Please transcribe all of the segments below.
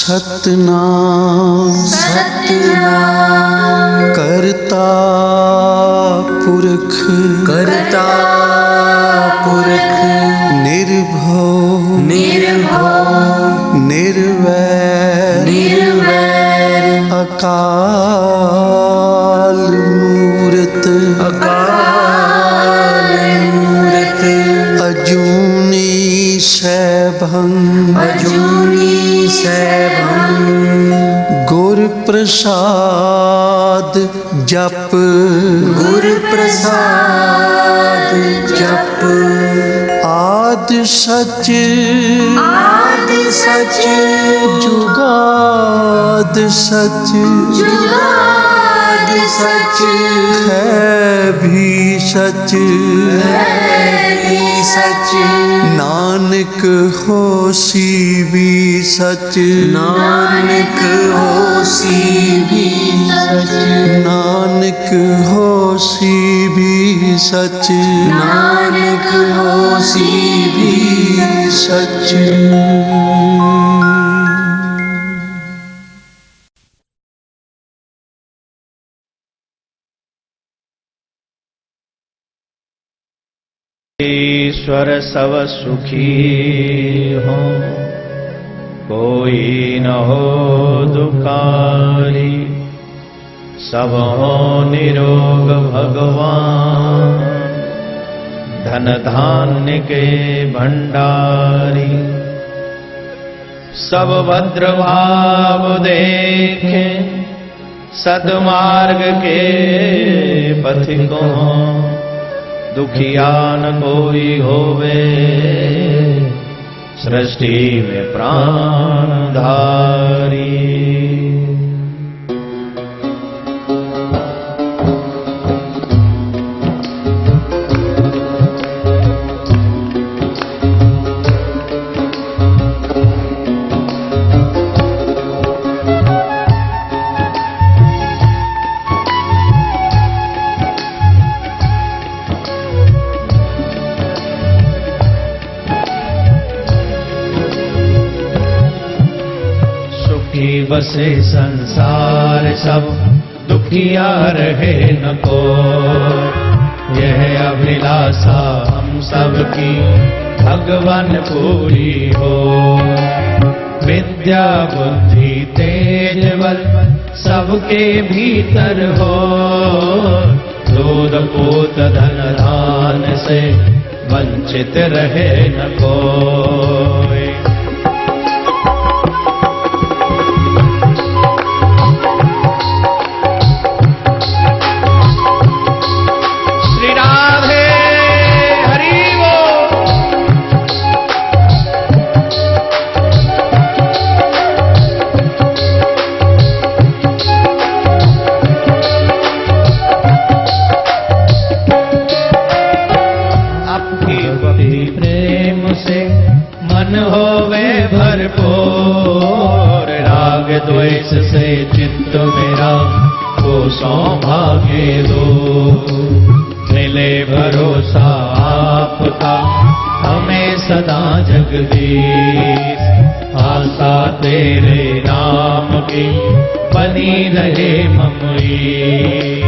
सतनाम सतनाम करता पुरख करता पुरख निर्भव निर्भव निर्वैर निर्वैर अकाल मूरत अकाल मूरत अजूनी सैभं अजूनी सैभं गुर प्रसाद जप गुर प्रसाद जप आद सच आद सच जुगाद सच जुगाद सच है भी सच है भी सच नानक होसी भी सच नानक होसी भी सच नानक होसी भी सच नानक होसी भी सच। ईश्वर सब सुखी हो कोई न हो दुखारी सब हो निरोग भगवान धन धान्य के भंडारी सब भद्र भाव देखे सद्मार्ग के पथिकों दुखिया न कोई होवे सृष्टि में प्राणधारी। बसे संसार सब दुखिया रहे न को यह अभिलाषा हम सबकी भगवान पूरी हो विद्या बुद्धि तेज बल सबके भीतर हो दूध पूत धन धान से वंचित रहे न कोई। द्वेष से चित्त मेरा को सौभाग्य दो मिले भरोसा आपका हमें सदा जगदीश आशा तेरे नाम की बनी रहे ममई।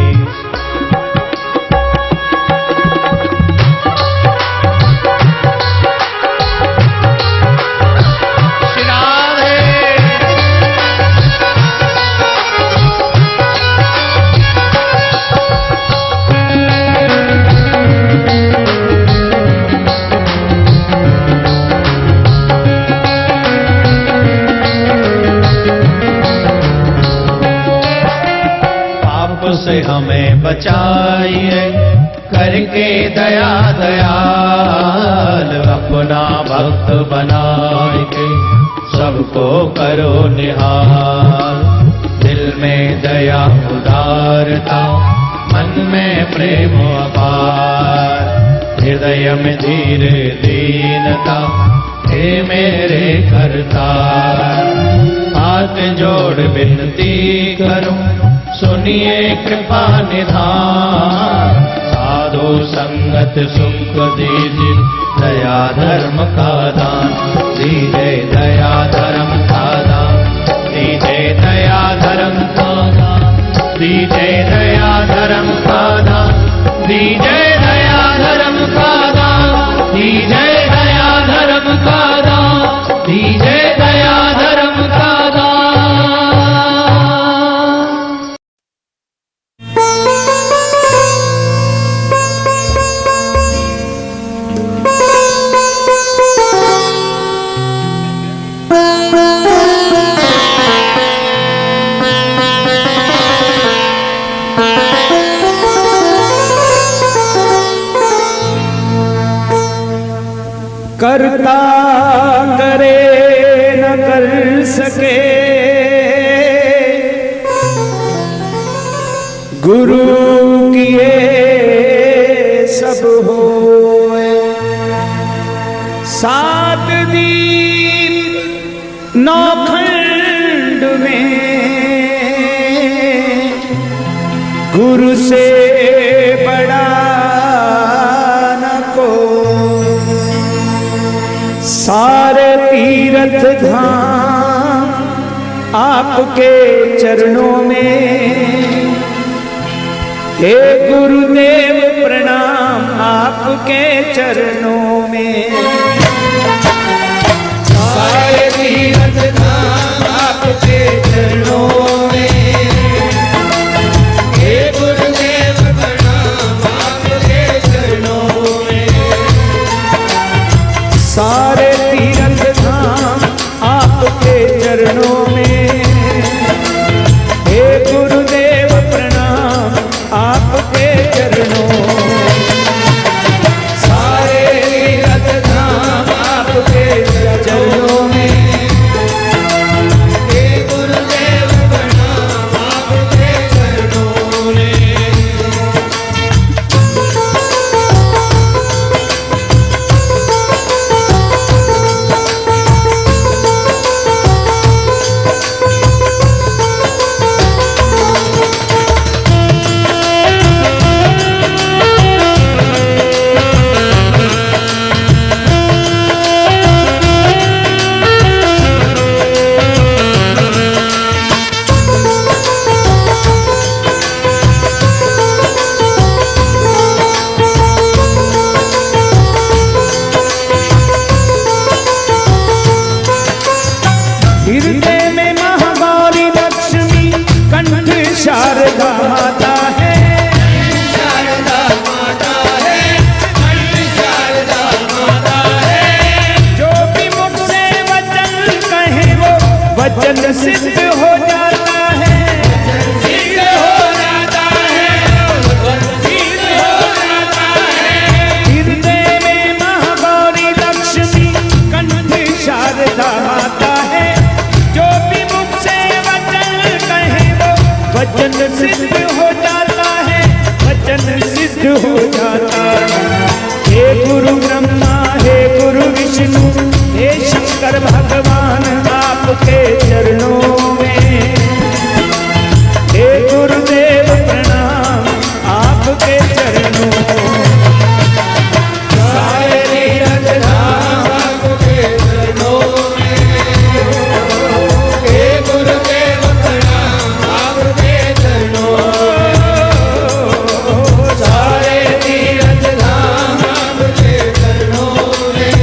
से हमें बचाइए करके दया दयाल अपना भक्त बनाए सबको करो निहाल दिल में दया उदारता मन में प्रेम अपार हृदय में धीर दीनता हे मेरे करतार हाथ जोड़ विनती करूं सुनिए कृपा निधान साधु संगत सुख दीजिए दया धर्म का दान दीजिए दया धर्म का दान करता करे न कर सके, गुरु किए सब होए। सात दीप नौ खंड में गुरु से बड़ा न को। सारे तीर्थ धाम आपके चरणों में, हे गुरुदेव प्रणाम आपके चरणों में। सारे तीर्थ धाम आपके चरणों में, हे गुरुदेव प्रणाम आपके चरणों में। सारे तीर्थ धाम आपके चरणों में, हे गुरुदेव प्रणाम आपके चरणों। सारे तीर्थ धाम आपके चरणों में, हे गुरुदेव प्रणाम आपके चरणों में। हृदय में महागौरी लक्ष्मी कंठ शारदा माता है। शारदा माता है, कंठ शारदा माता है। जो भी मुख से वचन कहे वो वचन सिद्ध हो जाता है। सिद्ध हो जाता है, सिद्ध हो जाता है। हृदय में महागौरी लक्ष्मी कंठ शारदा माता है। जो भी मुख से वचन कहे वो वचन सिद्ध हो जाता है, वचन सिद्ध हो जाता है। हे गुरु ब्रह्मा, हे गुरु विष्णु, हे शंकर भगवान आपके चरणों में, हे गुरुदेव प्रणाम आपके चरणों। सारे तीर्थ धाम आपके चरणों में, हे गुरुदेव प्रणाम आपके चरणों। सारे तीर्थ धाम आपके चरणों में,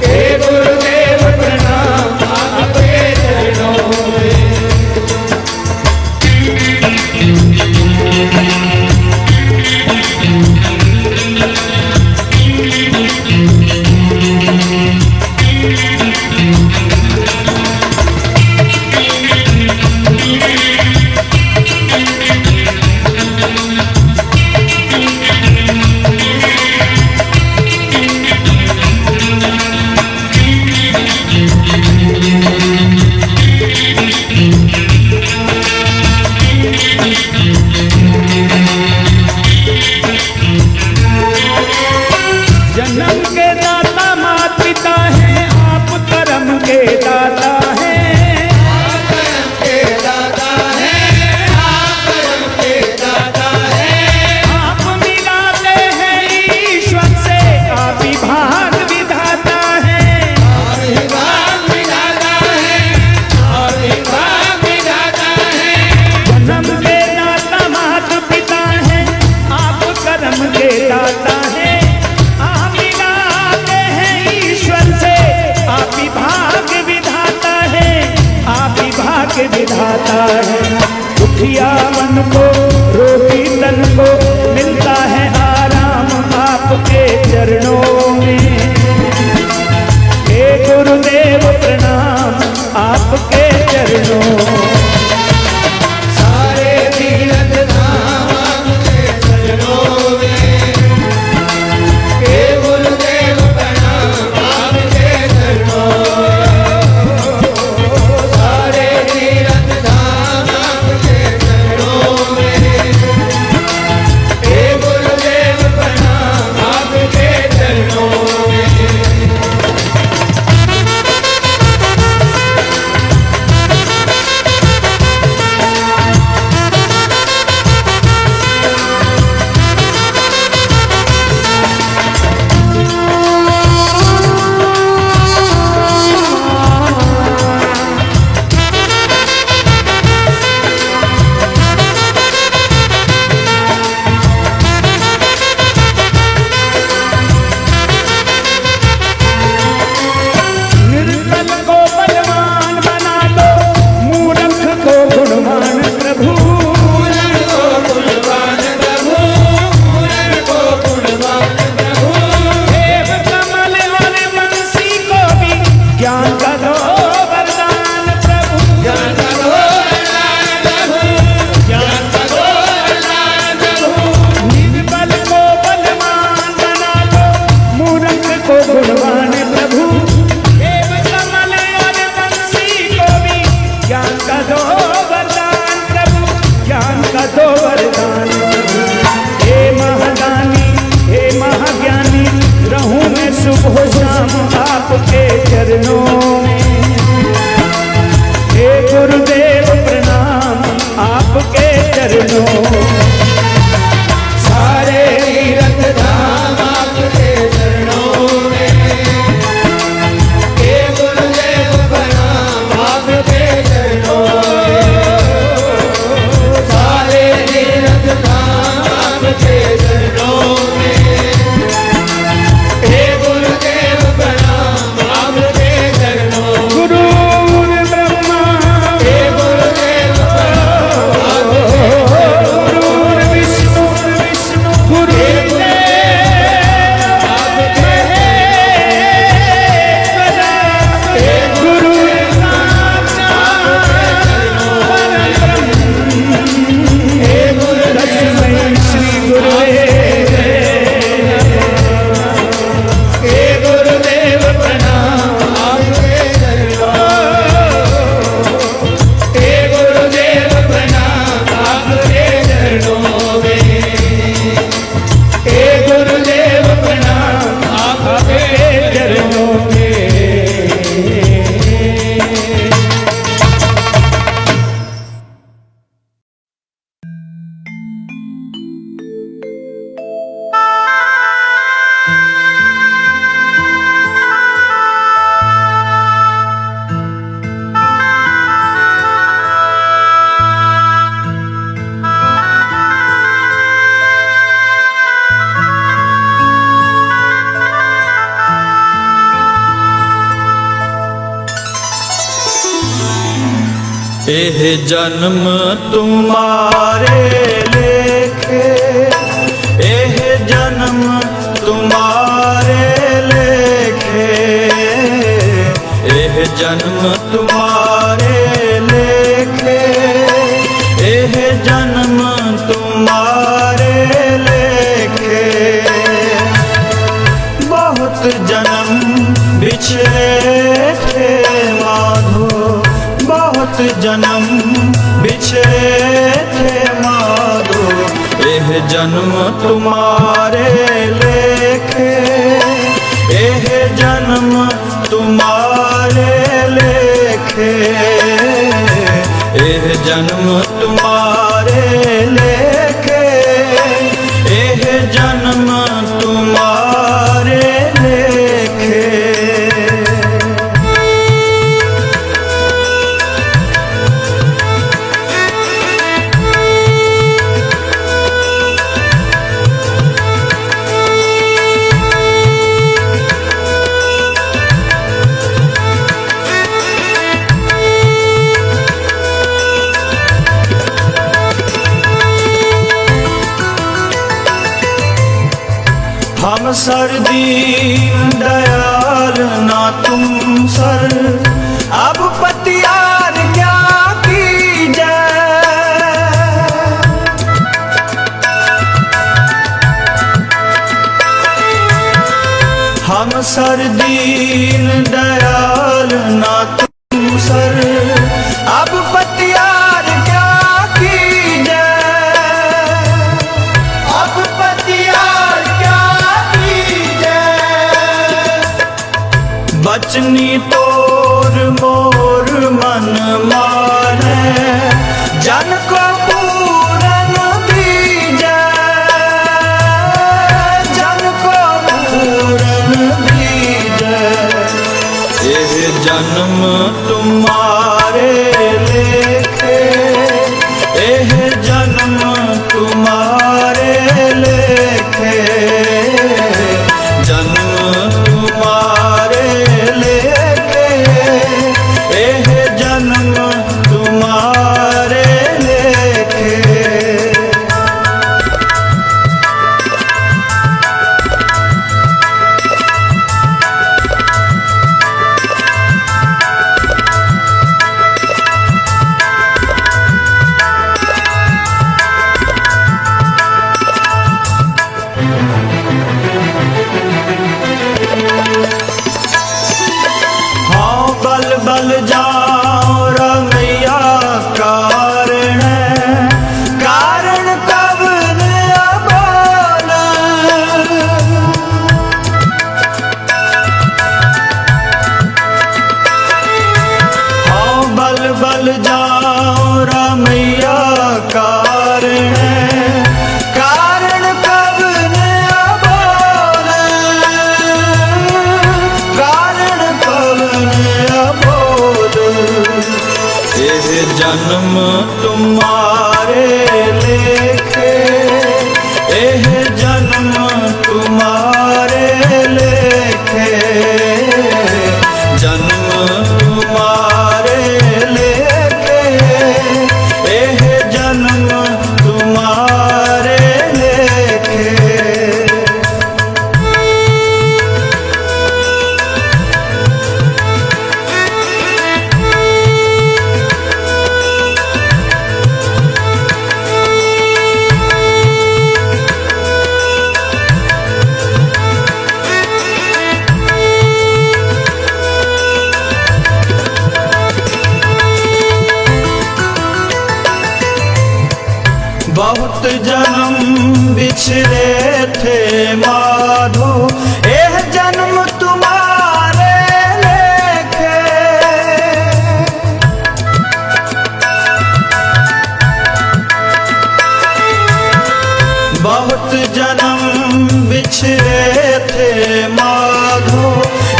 हे गुरुदेव प्रणाम आपके चरणों में। जन्म के दाता माता पिता हैं, आप कर्म के दाता हैं। आप कर्म के दाता हैं, आप कर्म के दाता हैं। आप मिलाते हैं ईश्वर से, आप ही भाग विधाता हैं। आप ही भाग विधाता हैं, आप ही भाग विधाता हैं। जन्म के दाता माता पिता हैं, आप कर्म के दाता हैं। विधाता है। दुखिया मन को रोगी तन को मिलता है आराम आपके चरणों में, हे गुरुदेव प्रणाम आपके चरणों। सारे तीर्थ धाम आपके चरणों में, हे गुरुदेव दो वरदान प्रभु, ज्ञान का दो वरदान प्रभु, ज्ञान का दो वरदान प्रभु। निर्बल को बलवान बना दो, मूर्ख को गुणवान प्रभु। देव कमल और बंसी को भी ज्ञान का दो वरदान प्रभु, ज्ञान का दो वरदान प्रभु। हे महादानी, हे महाज्ञानी, रहूं मैं सुबह शाम आपके चरणों में। हे गुरुदेव प्रणाम आपके चरणों में। सारे तीर्थ धाम आपके चरणों में। हे गुरुदेव प्रणाम आपके चरणों में। सारे तीर्थ धाम आपके चरणों में। हे गुरुदेव प्रणाम आपके चरणों में। गुरु ब्रह्मा, हे गुरुदेव प्रणाम, गुरु विष्णु, गुरु आपके हे गुरु हे गुरु लक्ष्मण श्री गुरुदेव, हे गुरुदेव प्रणाम आपके चरणों। हे गुरुदेव प्रणाम आपके चरणों में। हे गुरुदेव प्रणाम आपके चरणों में। एह जन्म तुम्हारे लेखे, एह जन्म तुम्हारे लेखे, एह जन्म तुम्हारे लेखे, एह जन्म तुम्हारे लेखे। बहुत जन्म बिछड़े थे माधो, बहुत जन्म बिछड़े थे माधो। एह जन्म तुम्हारे लेखे, एह जन्म तुम्हारे लेखे, एह जन्म तुम्हारे लेखे, एह जन्म तुम्हारे लेखे। हम सर दीन दयाल ना तुम सर, अब पतियार क्या कीजिए। हम सर दीन दयाल ना तुम सर, अब पतियार क्या कीजिए। अब पतियार क्या कीजिए। बचनी तोर मोर मन माने, जन को पूरन दीजे, जन को पूरन दीजे। एह जन्म तुम्हारे लेखे, एह जन्म तुम्हारे लेखे, जन्म तुम्हारे लेखे, एह जन्म तुम्हारे लेखे। जाऊं रमैया कारण कारण कब न बोल। हाँ बल बल जाऊं रमैया कारण कारण कब न बोल। कारण कब न बोल। यह जन्म तुम्हारे लेखे यह जन्म तुम्हारे लेखे जन्म तुम्हारे लेखे यह जन्म तुम्हारे लेखे। बहुत जन्म बिछड़े थे माधो यह जन्म तुम्हारे लेखे। बहुत जन्म बिछड़े थे माधो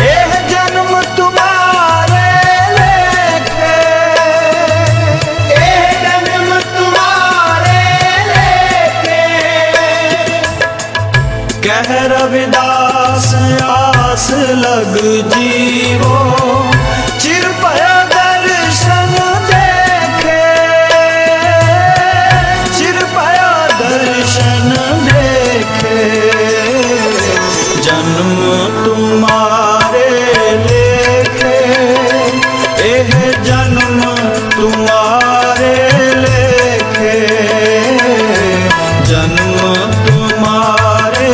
यह जन्म तुम्हारे लेखे। यह जन्म तुम्हारे कह रविदास आस लग जीवो चिर पया दर्शन देखे। चिर पया दर्शन देखे जन्म तुम्हारे लेखे यह जन्म तुम्हारे लेखे जन्म तुम्हारे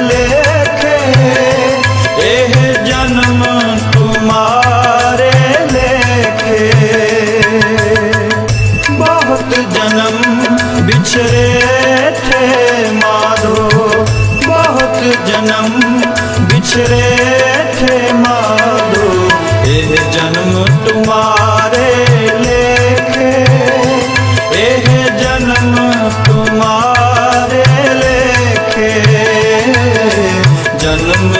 लेखे यह जन्म तुम्हारे लेखे। बहुत जन्म बिछड़े थे माधो बहुत जन्म बिछड़े थे माधो यह जन्म तुम्हारे लेखे यह जन्म तुम्हारे लेखे जन्म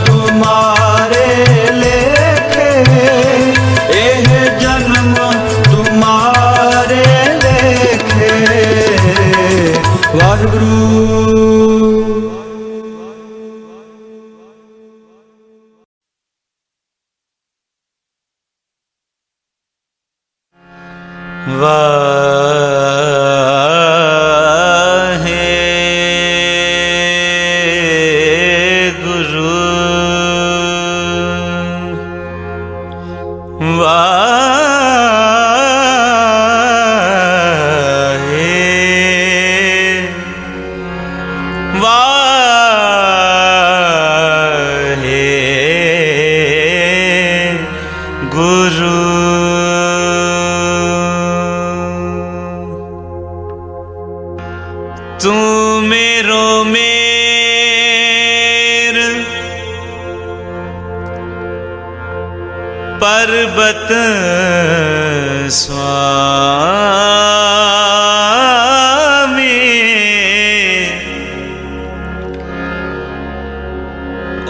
तुम्हारे लेखे यह जन्म तुम्हारे लेखे। वाहिगुरु। तू मेरो मेर पर्वत स्वामी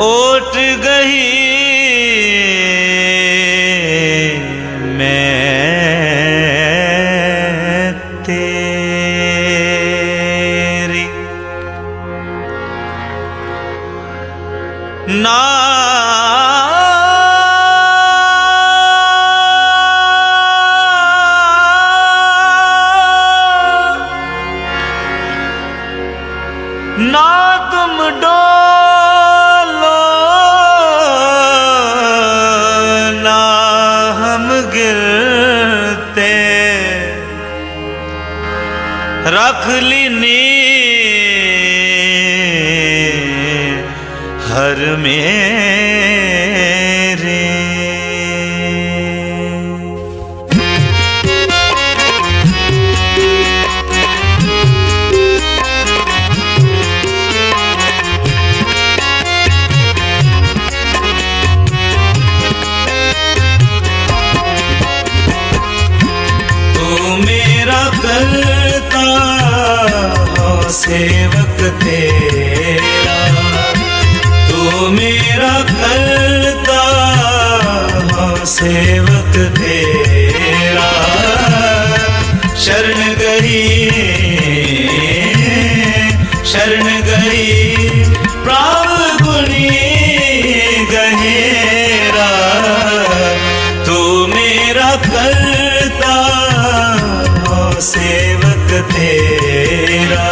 ओट गई ना ना तुम डोलो ना हम गिरते रख ली हर मेरे। घर मेरे। सेवक तेरा। तू मेरा करता हूँ सेवक तेरा। शरण गई प्राण गुणी गहेरा। तू मेरा करता हूँ सेवक तेरा।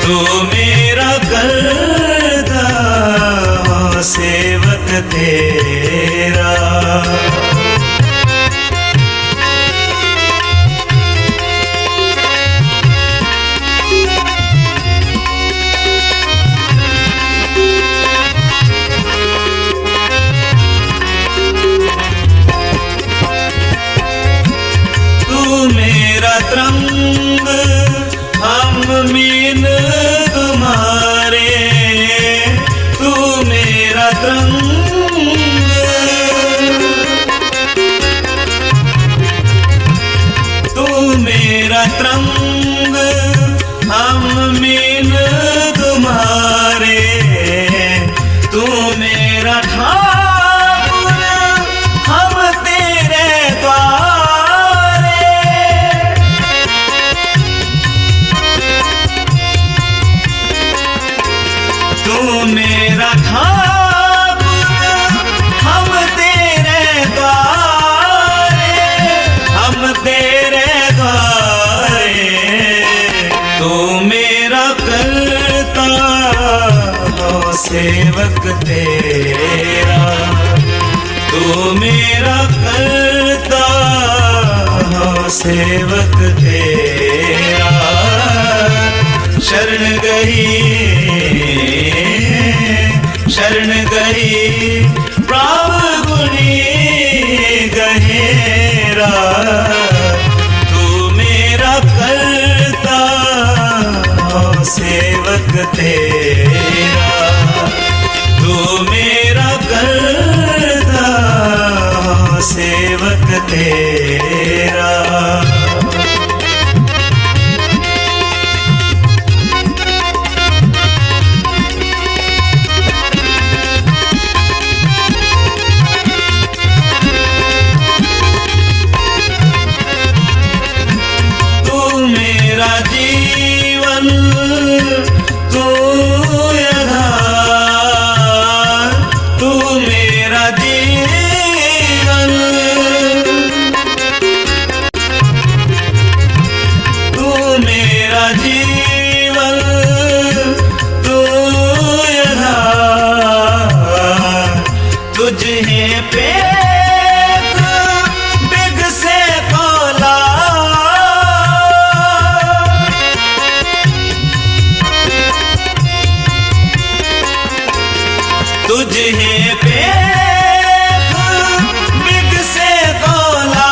तू मेरा करता हूँ सेवक तेरा। मेरा तरंग हम मीन तुम्हारे। तू मेरा तरंग, तू मेरा तरंग हम मीन तुम्हारे। तू मेरा ठाकुर हम तेरे द्वारे। तू मेरा ठाकुर हम तेरे द्वारे। हम तेरे द्वारे। तू मेरा करता हूँ सेवक तेरा। तू मेरा करता हूँ सेवक तेरा। शरण गई प्राण गुणी गहेरा। तू मेरा करता हूँ सेवक तेरा। तू मेरा करता हूँ सेवक तेरा। जीवन तू आधार। तू मेरा जीवन, तू मेरा जीवन तू आधार। तुझे पे तुझे पे बिग से तोला,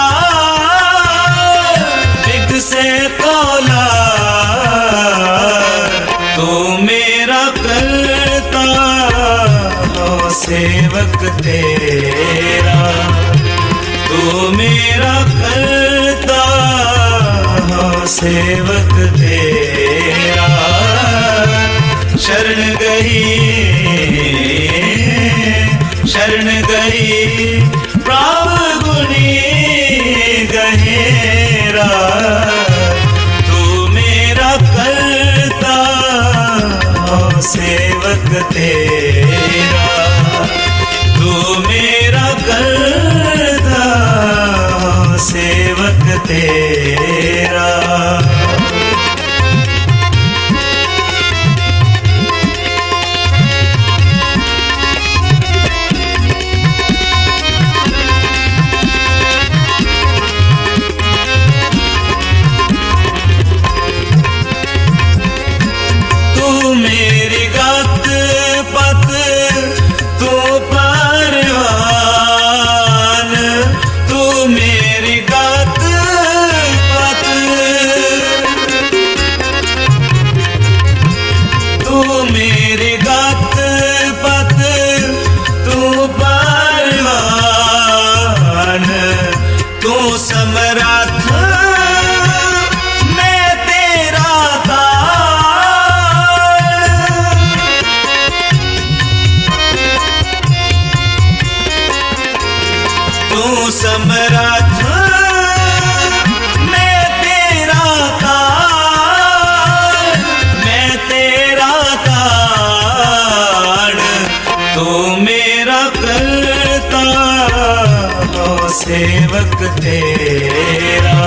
बिग से तोला। तू मेरा करता हूँ सेवक तेरा। तू मेरा करता हूँ सेवक तेरा। शरण गई प्राण गुणी गहेरा। तू मेरा करता हूँ सेवक तेरा। तू मेरा करता हूँ सेवक तेरा। मेरी गात पत तू परवान। तू मेरी गात पत, तू मेरी गात पत तू परवान। तू समर्थ मैं तेरा दास। सेवक तेरा,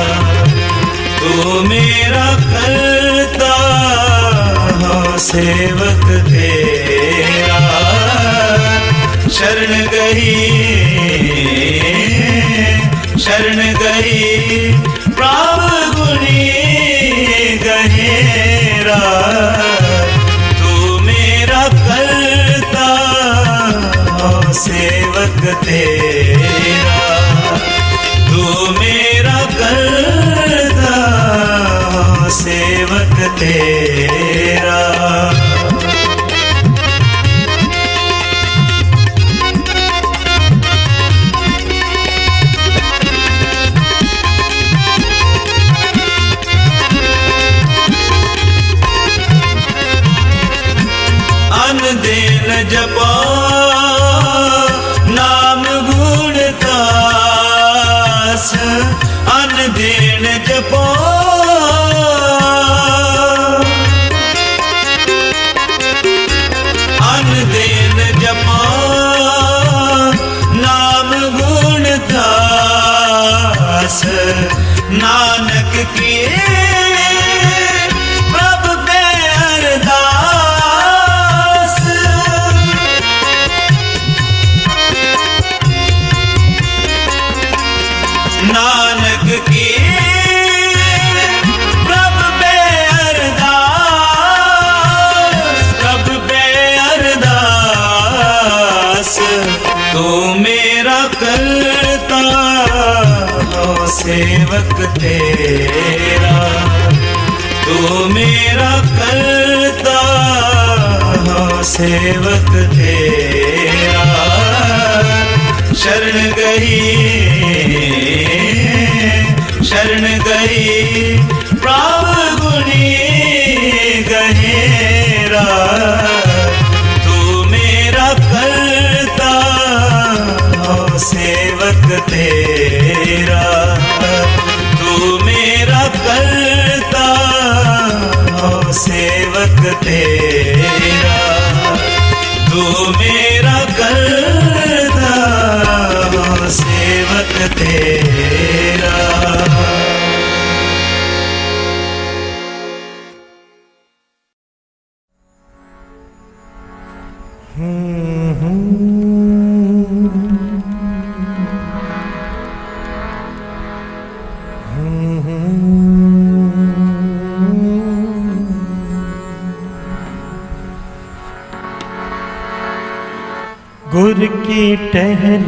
तू मेरा करता हो सेवक तेरा। शरण गई प्रभु गुणी गहेरा, तू मेरा करता हो सेवक तेरा, तू मेरा करता हो सेवक तेरा। दिन जपा नाम गुण दास, अन दिन जपा अन दिन जपा नाम गुण दास, नानक किए प्रभु पे अरदास। नानक की प्रभु पे अरदास, प्रभु पे अरदास, तू मेरा करता हो सेवक तेरा, तू मेरा करता हो सेवक तेरा। शरण गई प्रभु गुणी गहेरा, तू मेरा करता हो सेवक तेरा, तू मेरा करता हो सेवक तेरा, तू मेरा करता हो सेवक तेरा। गुर की टहल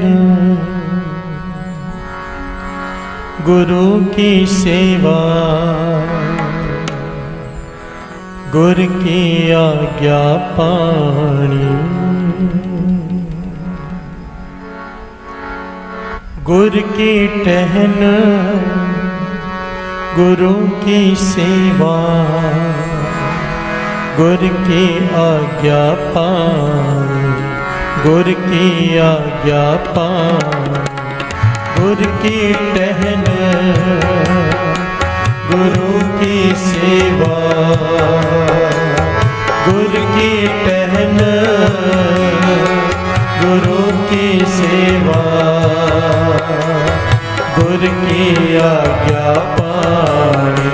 गुरु की सेवा, गुर की आज्ञा पाणी, गुर की टहल गुरु की सेवा, गुर की आज्ञा पाणी, गुर की आज्ञा पाणी। गुर की टहल गुरु की सेवा, गुर की टहल गुरु की सेवा, गुर की आज्ञा पाणी,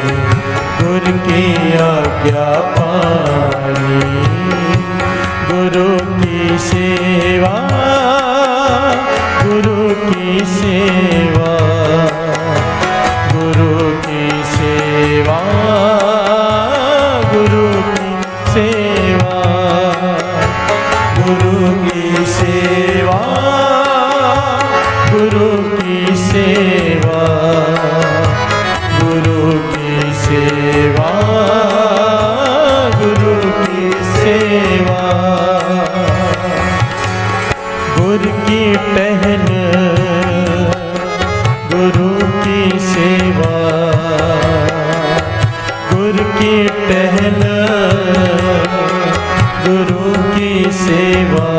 गुर की आज्ञा पाणी। गुरु की सेवा, गुरु की सेवा, गुरु की सेवा, गुरु की सेवा, गुरु की सेवा, गुरु की सेवा, गुरु की सेवा, गुरु की सेवा। गुर की टहल गुरु की सेवा, गुर की टहल गुरु की सेवा,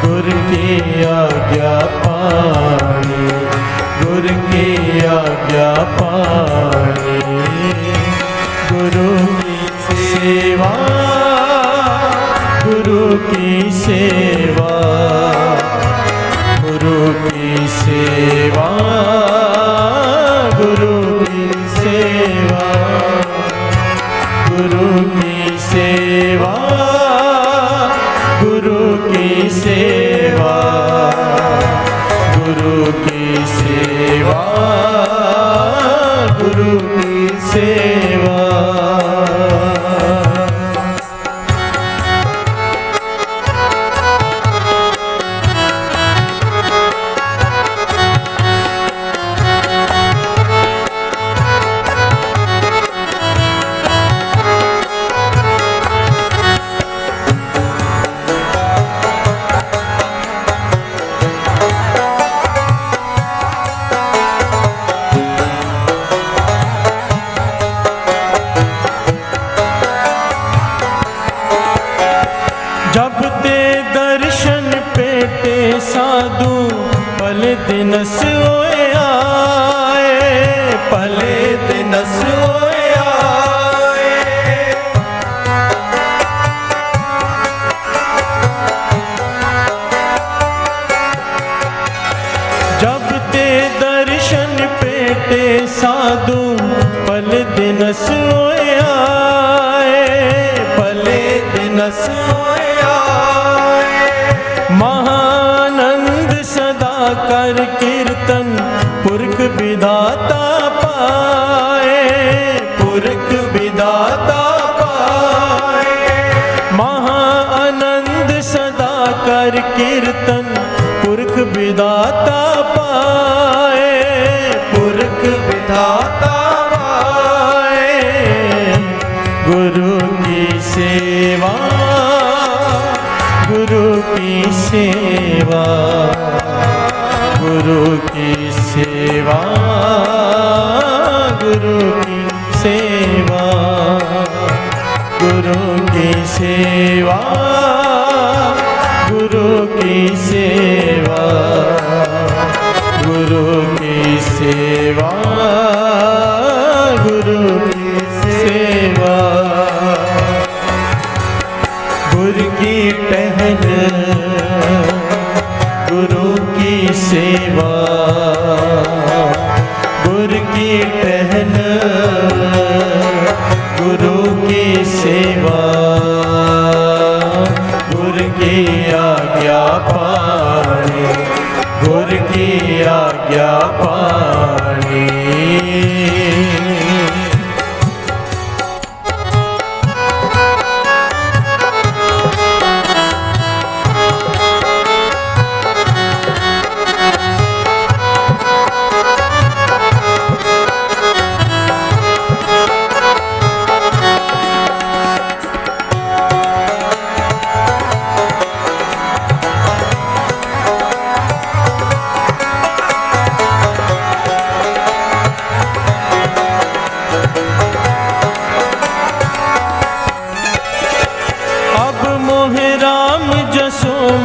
गुर की आज्ञा पाणी, गुर की आज्ञा पाणी। गुरु की सेवा, गुरु की सेवा, गुरु की सेवा, गुरु की सेवा, गुरु की सेवा, गुरु की सेवा, गुरु की सेवा, गुरु की सेवा। जब ते दर्शन पेटे साधु भले दिनस होए आए, भले दिनस होए आए। जब ते दर्शन पेटे साधु भले दिनस होए आए, भले दिनस होए महानंद सदा कर कीर्तन पुरख विधाता पाए, पुरख विधाता पाए। महाआनंद सदा कर कीर्तन पुरख विधाता पाए, पुरख विधाता पाए। गुरु की सेवा, गुरु की सेवा, गुरु की सेवा, गुरु की सेवा, गुरु की सेवा, गुरु की सेवा, गुरु की सेवा, गुरु की सेवा। गुरु की टहल, गुरु की सेवा, गुरु की टहल, गुरु की सेवा, गुरु की आज्ञा पानी, गुरु की आज्ञा पानी।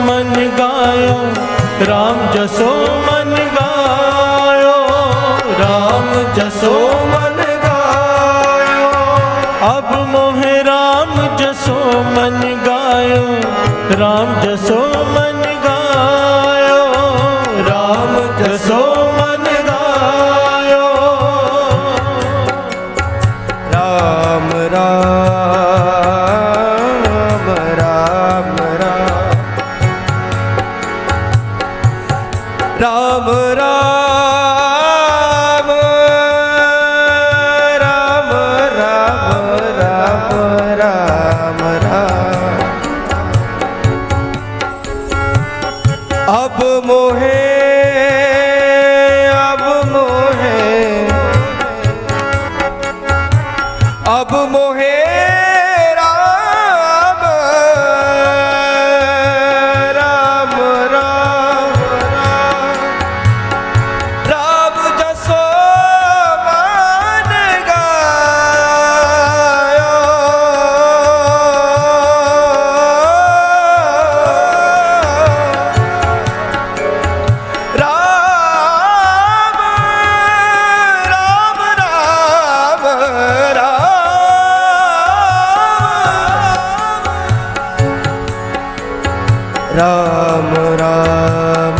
मन गायो, राम जसो मन गायो, राम जसो मन गायो। अब मोहे राम जसो मन गायो, राम जसो मन गायो, राम जसो मन गायो। राम राम राम राम राम राम राम राम राम राम। अब मोहे अब मोहे अब मोहे राम राम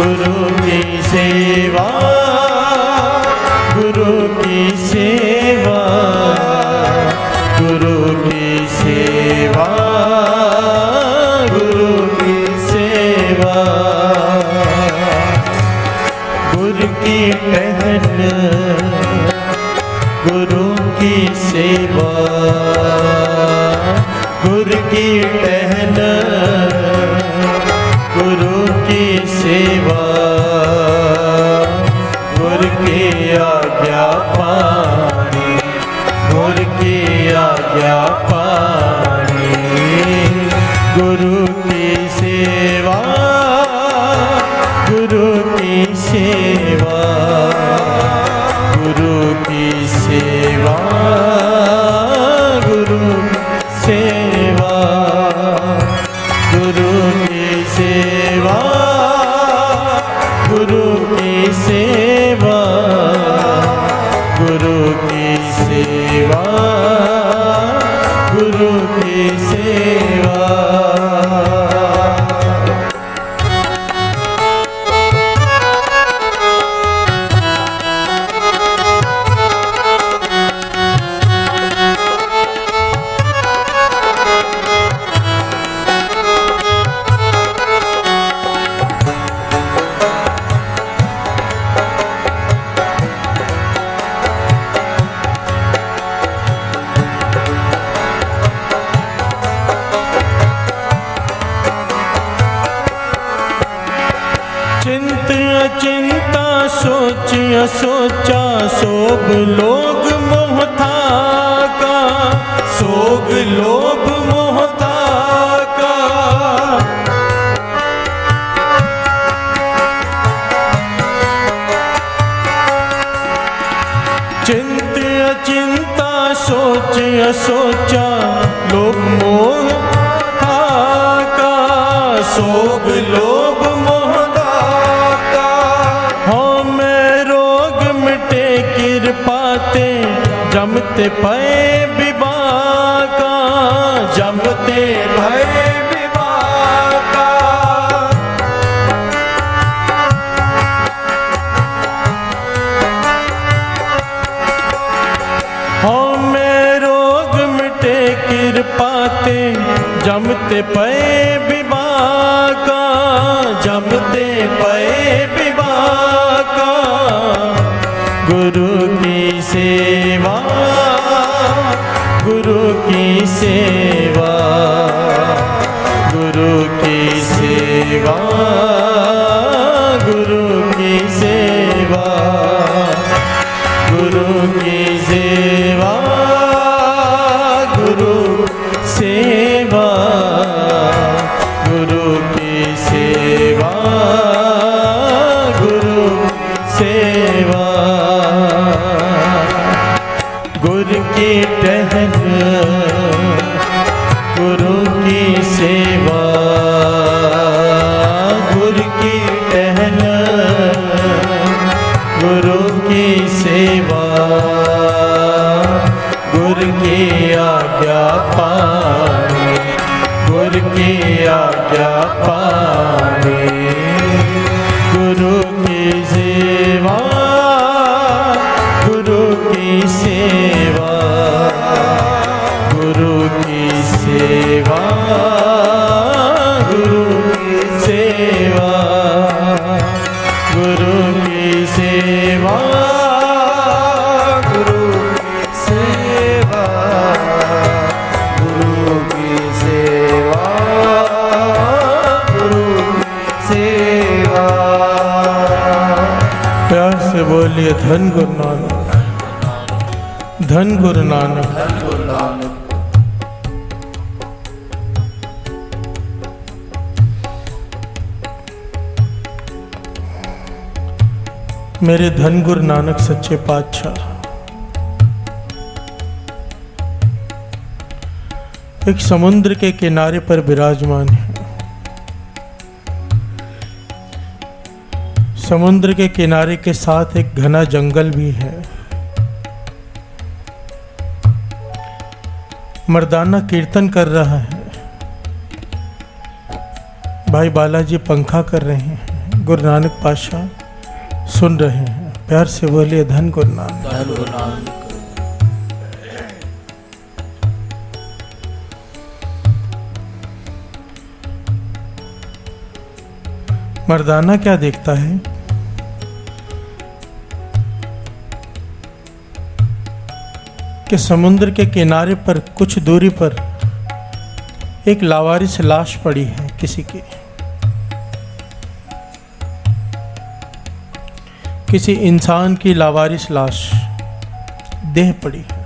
गुरु की सेवा, गुरु की सेवा, गुरु की सेवा, गुरु की सेवा। गुरु की टहल, गुरु की सेवा, गुरु की टहल, गुरु की सेवा, गुरु की आज्ञा पानी, गुरु की आज्ञा पानी। गुरु की सेवा, गुरु की सेवा, गुरु की सेवा, गुरु सेवा, गुरु की सेवा, गुरु की सेवा, गुरु की सेवा, गुरु की सेवा। चिंता सोच सोचा सोग लोग मोहता का, सोग लोग मोहता का। चिंता सोच सोचा लोग मोहता का, सोग लोग मोहता का। हाँ मैं रोग मिटे कृपाते, जमते भय विवाह का, जमते भय विवाह का। हाँ मैं रोग मिटे कृपाते, जमते भय विवाह का, जमते भय विवाह का। गुरु की सेवा, गुरु की सेवा, गुरु की सेवा, गुरु की सेवा, गुरु की सेवा, गुरु सेवा, गुरु की सेवा, गुरु सेवा। गुरु की टहल, गुरु की सेवा, गुरु की टहल, गुरु की सेवा, गुरु की आज्ञा पानी, गुरु की आज्ञा पानी। गुरु की सेवा, गुरु की सेवा, गुरु की सेवा, गुरु की सेवा, गुरु की सेवा, गुरु की सेवा, गुरु की सेवा, गुरु की सेवा। प्यार से बोलिए धन गुरु नानक, धन गुरु नानक, धन गुरु नानक। मेरे धन गुरु नानक सच्चे पातशाह एक समुद्र के किनारे पर विराजमान है। समुद्र के किनारे के साथ एक घना जंगल भी है। मर्दाना कीर्तन कर रहा है, भाई बालाजी पंखा कर रहे हैं, गुरु नानक पातशाह सुन रहे हैं, प्यार से बोलिए धन गुरु नानक। धन गुरु नानक। मर्दाना क्या देखता है कि समुद्र के किनारे पर कुछ दूरी पर एक लावारिस लाश पड़ी है किसी की, किसी इंसान की लावारिस लाश देह पड़ी है।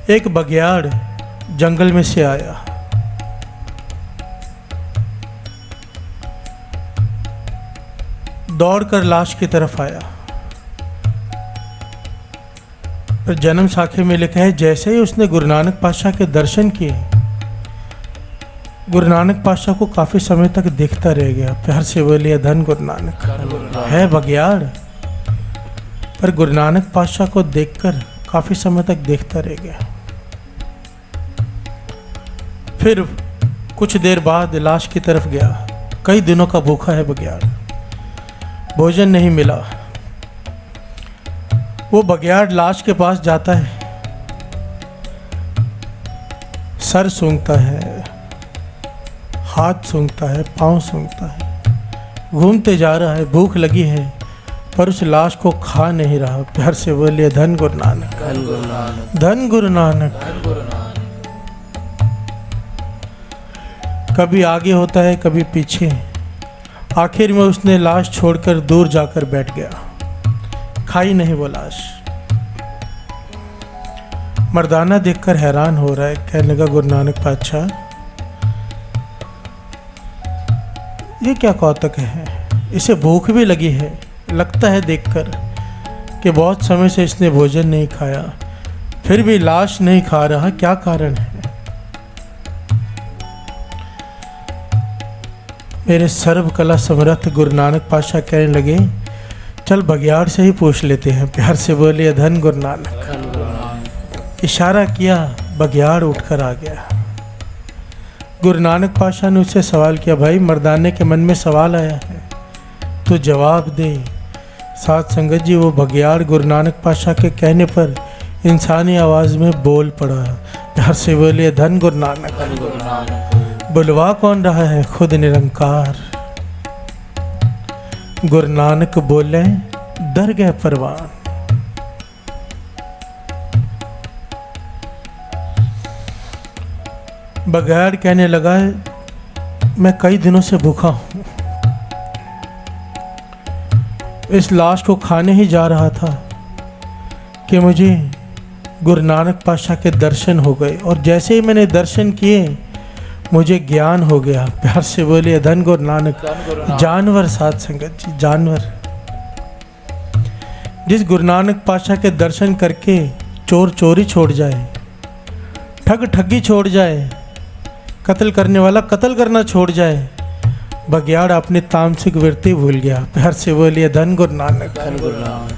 एक बघियाड़ जंगल में से आया, दौड़कर लाश की तरफ आया। पर जन्म साखे में लिखा है जैसे ही उसने गुरु नानक पातशाह के दर्शन किए, गुरु नानक पातशाह को काफी समय तक देखता रह गया। प्यार से बोलिए धन गुरु नानक। है बघियाड़, पर गुरु नानक पातशाह को देखकर काफी समय तक देखता रह गया। फिर कुछ देर बाद लाश की तरफ गया। कई दिनों का भूखा है बघियाड़, भोजन नहीं मिला। वो बघियाड़ लाश के पास जाता है, सर सूंघता है, हाथ सूंघता है, पांव सूंघता है, घूमते जा रहा है, भूख लगी है, पर उस लाश को खा नहीं रहा। प्यार से बोलिए धन गुरु नानक। धन गुरु नानक। धन गुरु नानक। धन गुरु नानक। कभी आगे होता है, कभी पीछे। आखिर में उसने लाश छोड़कर दूर जाकर बैठ गया, खाई नहीं वो लाश। मर्दाना देखकर हैरान हो रहा है, कहने लगा गुरु नानक पातशाह ये क्या कौतक है, इसे भूख भी लगी है, लगता है देखकर कि बहुत समय से इसने भोजन नहीं खाया, फिर भी लाश नहीं खा रहा, क्या कारण है। मेरे सर्व कला समर्थ गुरु नानक पातशाह कहने लगे चल बघियाड़ से ही पूछ लेते हैं। प्यार से बोलिए धन गुरु नानक। इशारा किया, बघियाड़ उठकर आ गया। गुरु नानक पातशाह ने उससे सवाल किया, भाई मर्दाने के मन में सवाल आया है तो जवाब दे। साथ संगत जी वो बघियाड़ गुरु नानक पातशाह के कहने पर इंसानी आवाज़ में बोल पड़ा। प्यार से बोलिए धन गुरु नानक। धन गुरु नानक। बुलवा कौन रहा है, खुद निरंकार। गुरु नानक बोले डर गए परवान। बघियाड़ कहने लगा मैं कई दिनों से भूखा हूं, इस लाश को खाने ही जा रहा था कि मुझे गुरु नानक पातशाह के दर्शन हो गए, और जैसे ही मैंने दर्शन किए मुझे ज्ञान हो गया। प्यार से बोलिए धन गुरु नानक। जानवर साथ संगत जी, जानवर। जिस गुरु नानक पातशाह के दर्शन करके चोर चोरी छोड़ जाए, ठग ठगी छोड़ जाए, कत्ल करने वाला कत्ल करना छोड़ जाए, बघियाड़ अपनी तामसिक वृत्ति भूल गया। प्यार से बोलिए धन गुरु नानक। धन गुरु नानक।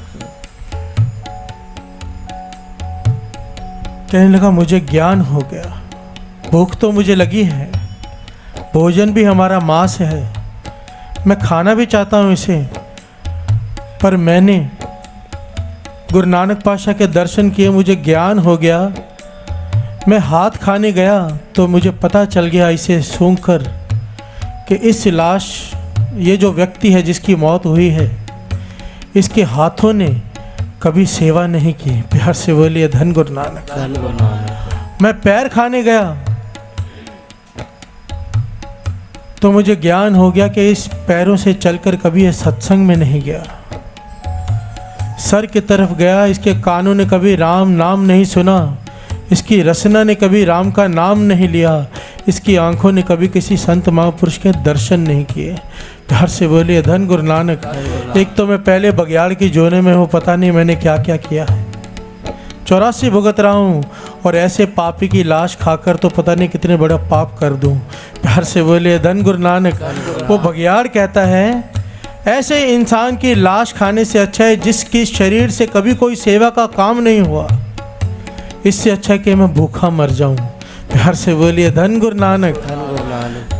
कहने लगा मुझे ज्ञान हो गया, भूख तो मुझे लगी है, भोजन भी हमारा मांस है, मैं खाना भी चाहता हूँ इसे, पर मैंने गुरु नानक पातशाह के दर्शन किए, मुझे ज्ञान हो गया। मैं हाथ खाने गया तो मुझे पता चल गया इसे सूंघकर कि इस लाश, ये जो व्यक्ति है जिसकी मौत हुई है, इसके हाथों ने कभी सेवा नहीं की। प्यार से बोलिए धन गुरु नानक। धन गुरु नानक। मैं पैर खाने गया तो मुझे ज्ञान हो गया कि इस पैरों से चलकर कभी ये सत्संग में नहीं गया। सर की तरफ गया, इसके कानों ने कभी राम नाम नहीं सुना, इसकी रसना ने कभी राम का नाम नहीं लिया, इसकी आंखों ने कभी किसी संत महापुरुष के दर्शन नहीं किए। प्यार से बोलिए धन गुरु नानक। एक तो मैं पहले बघियाड़ की जोने में हूँ, पता नहीं मैंने क्या क्या किया है, 84 भुगत रहा हूँ, और ऐसे पापी की लाश खाकर तो पता नहीं कितने बड़ा पाप कर दूँ। प्यार से बोलिए धन गुरु नानक। वो बघियाड़ कहता है ऐसे इंसान की लाश खाने से अच्छा है जिसकी शरीर से कभी कोई सेवा का काम नहीं हुआ, इससे अच्छा है कि मैं भूखा मर जाऊं। प्यार से बोलिए धन गुरु नानक।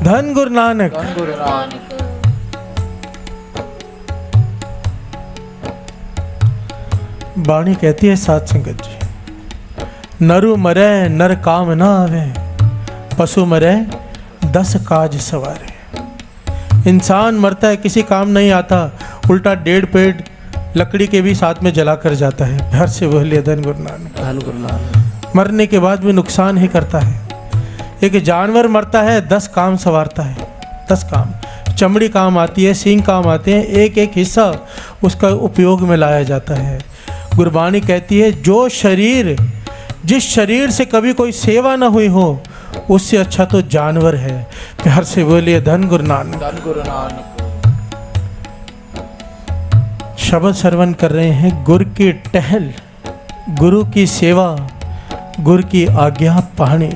धन गुरु नानक। धन गुरु नानक। बाणी कहती है साध संगत जी, नरु मरे नर काम ना आवे, पशु मरे 10 काज सवारे। इंसान मरता है किसी काम नहीं आता, उल्टा 1.5 पेड़ लकड़ी के भी साथ में जला कर जाता है। घर से बोलिए धन गुरु नानक। धन गुरु नानक। मरने के बाद भी नुकसान ही करता है। एक जानवर मरता है 10 काम संवारता है। 10 काम, चमड़ी काम आती है, सींग काम आते हैं, एक एक हिस्सा उसका उपयोग में लाया जाता है। गुरबाणी कहती है जो शरीर, जिस शरीर से कभी कोई सेवा ना हुई हो, उससे अच्छा तो जानवर है। प्यार से बोलिए धन गुरु नानक। धन गुरु नानक। शब्द श्रवण कर रहे हैं, गुरु की टहल, गुरु की सेवा, गुरु की आज्ञा पाणी।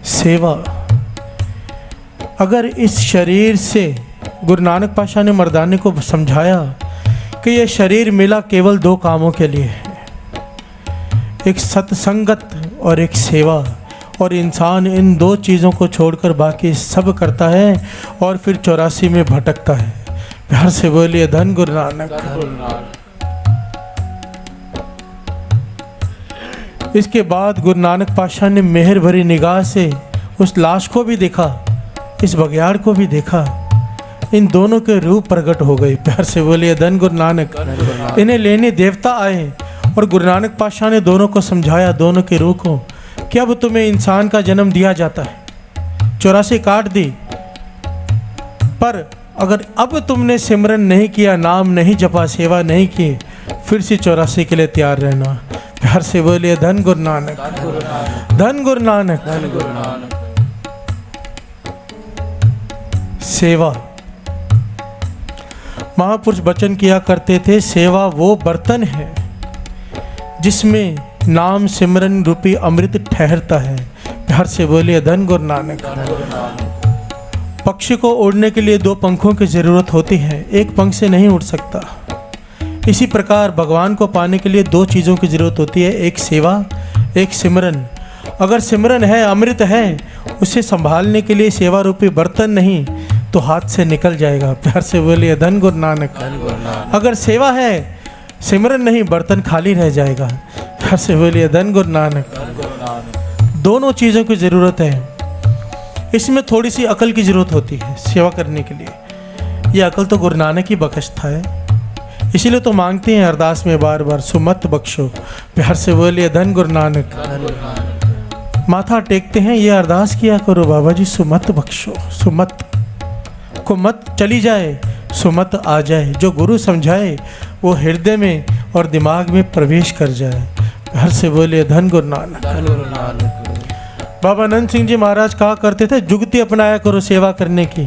सेवा, अगर इस शरीर से, गुरु नानक पातशाह ने मर्दाने को समझाया कि ये शरीर मिला केवल 2 कामों के लिए है, एक सत्संगत और एक सेवा, और इंसान इन 2 चीज़ों को छोड़कर बाकी सब करता है और फिर 84 में भटकता है। प्यार से बोलिए धन गुरु नानक। धन गुरु नानक। इसके बाद गुरु नानक पातशाह ने मेहर भरी निगाह से उस लाश को भी देखा, इस बघियाड़ को भी देखा। इन दोनों के रूप प्रकट हो गए। प्यार से बोलिए धन गुरु नानक। इन्हें लेने देवता आए और गुरु नानक पातशाह ने दोनों को समझाया, दोनों के रूह को, कि अब तुम्हें इंसान का जन्म दिया जाता है, 84 काट दी, पर अगर अब तुमने सिमरन नहीं किया, नाम नहीं जपा, सेवा नहीं की, फिर से 84 के लिए तैयार रहना। प्यार से बोलिए धन गुरु नानक। धन गुरु नानक। धन गुरु नानक। धन गुरु नानक। सेवा, महापुरुष वचन किया करते थे, सेवा वो बर्तन है जिसमें नाम सिमरन रूपी अमृत ठहरता है। प्यार से बोलिए धन गुरु नानक। धन गुरु नानक। पक्षी को उड़ने के लिए 2 पंखों की जरूरत होती है, एक पंख से नहीं उड़ सकता। इसी प्रकार भगवान को पाने के लिए 2 चीज़ों की जरूरत होती है, एक सेवा, एक सिमरन। अगर सिमरन है, अमृत है, उसे संभालने के लिए सेवा रूपी बर्तन नहीं तो हाथ से निकल जाएगा। प्यार से बोलिए धन गुरु नानक। धन गुरु नानक। अगर सेवा है, सिमरन नहीं, बर्तन खाली रह जाएगा। प्यार से बोलिए धन गुरु नानक। धन गुरु नानक। दोनों चीज़ों की ज़रूरत है। इसमें थोड़ी सी अकल की ज़रूरत होती है सेवा करने के लिए। ये अकल तो गुरु नानक की बख्शता है, इसीलिए तो मांगते हैं अरदास में बार बार, सुमत बख्शो। प्यार से बोलिए धन गुरु नानक। धन गुरु नानक। माथा टेकते हैं, ये अरदास किया करो, बाबा जी सुमत बख्शो, सुमत को मत चली जाए, सुमत आ जाए। जो गुरु समझाए वो हृदय में और दिमाग में प्रवेश कर जाए। घर से बोलिए धन गुरु नानक। धन गुरु नानक। बाबा अनंत सिंह जी महाराज कहा करते थे, जुगती अपनाया करो सेवा करने की।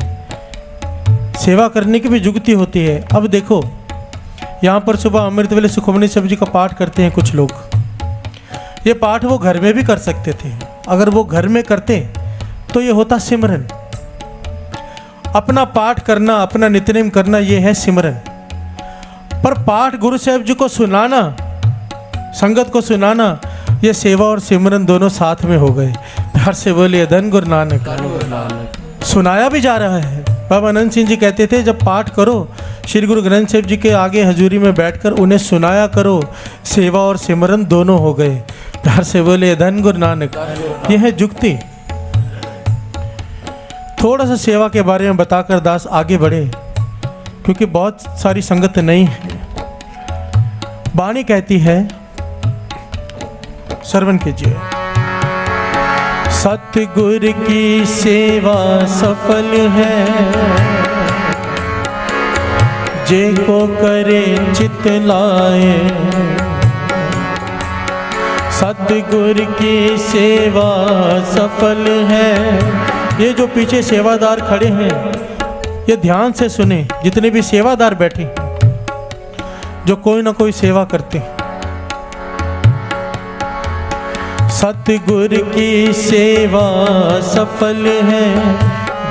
सेवा करने की भी जुगती होती है। अब देखो, यहाँ पर सुबह अमृत वेले सुखमनी साहब जी का पाठ करते हैं कुछ लोग। ये पाठ वो घर में भी कर सकते थे। अगर वो घर में करते तो ये होता सिमरन। अपना पाठ करना, अपना नित्यनेम करना, ये है सिमरन। पर पाठ गुरु साहब जी को सुनाना, संगत को सुनाना, ये सेवा और सिमरन दोनों साथ में हो गए। प्यार से बोलिए धन गुरु नानक। धन गुरु नानक। सुनाया भी जा रहा है। बाबा अनंत सिंह जी कहते थे, जब पाठ करो श्री गुरु ग्रंथ साहिब जी के आगे हजूरी में बैठकर उन्हें सुनाया करो। सेवा और सिमरन दोनों हो गए। प्यार से बोलिए धन गुरु नानक। यह है जुक्ति। थोड़ा सा सेवा के बारे में बताकर दास आगे बढ़े, क्योंकि बहुत सारी संगत नहीं है। बाणी कहती है, श्रवण कीजिए। सतगुरु की सेवा सफल है, जे को करे चित लाए। सतगुरु की सेवा सफल है। ये जो पीछे सेवादार खड़े हैं, ये ध्यान से सुने। जितने भी सेवादार बैठे हैं, जो कोई ना कोई सेवा करते हैं। सतगुरु की सेवा सफल है,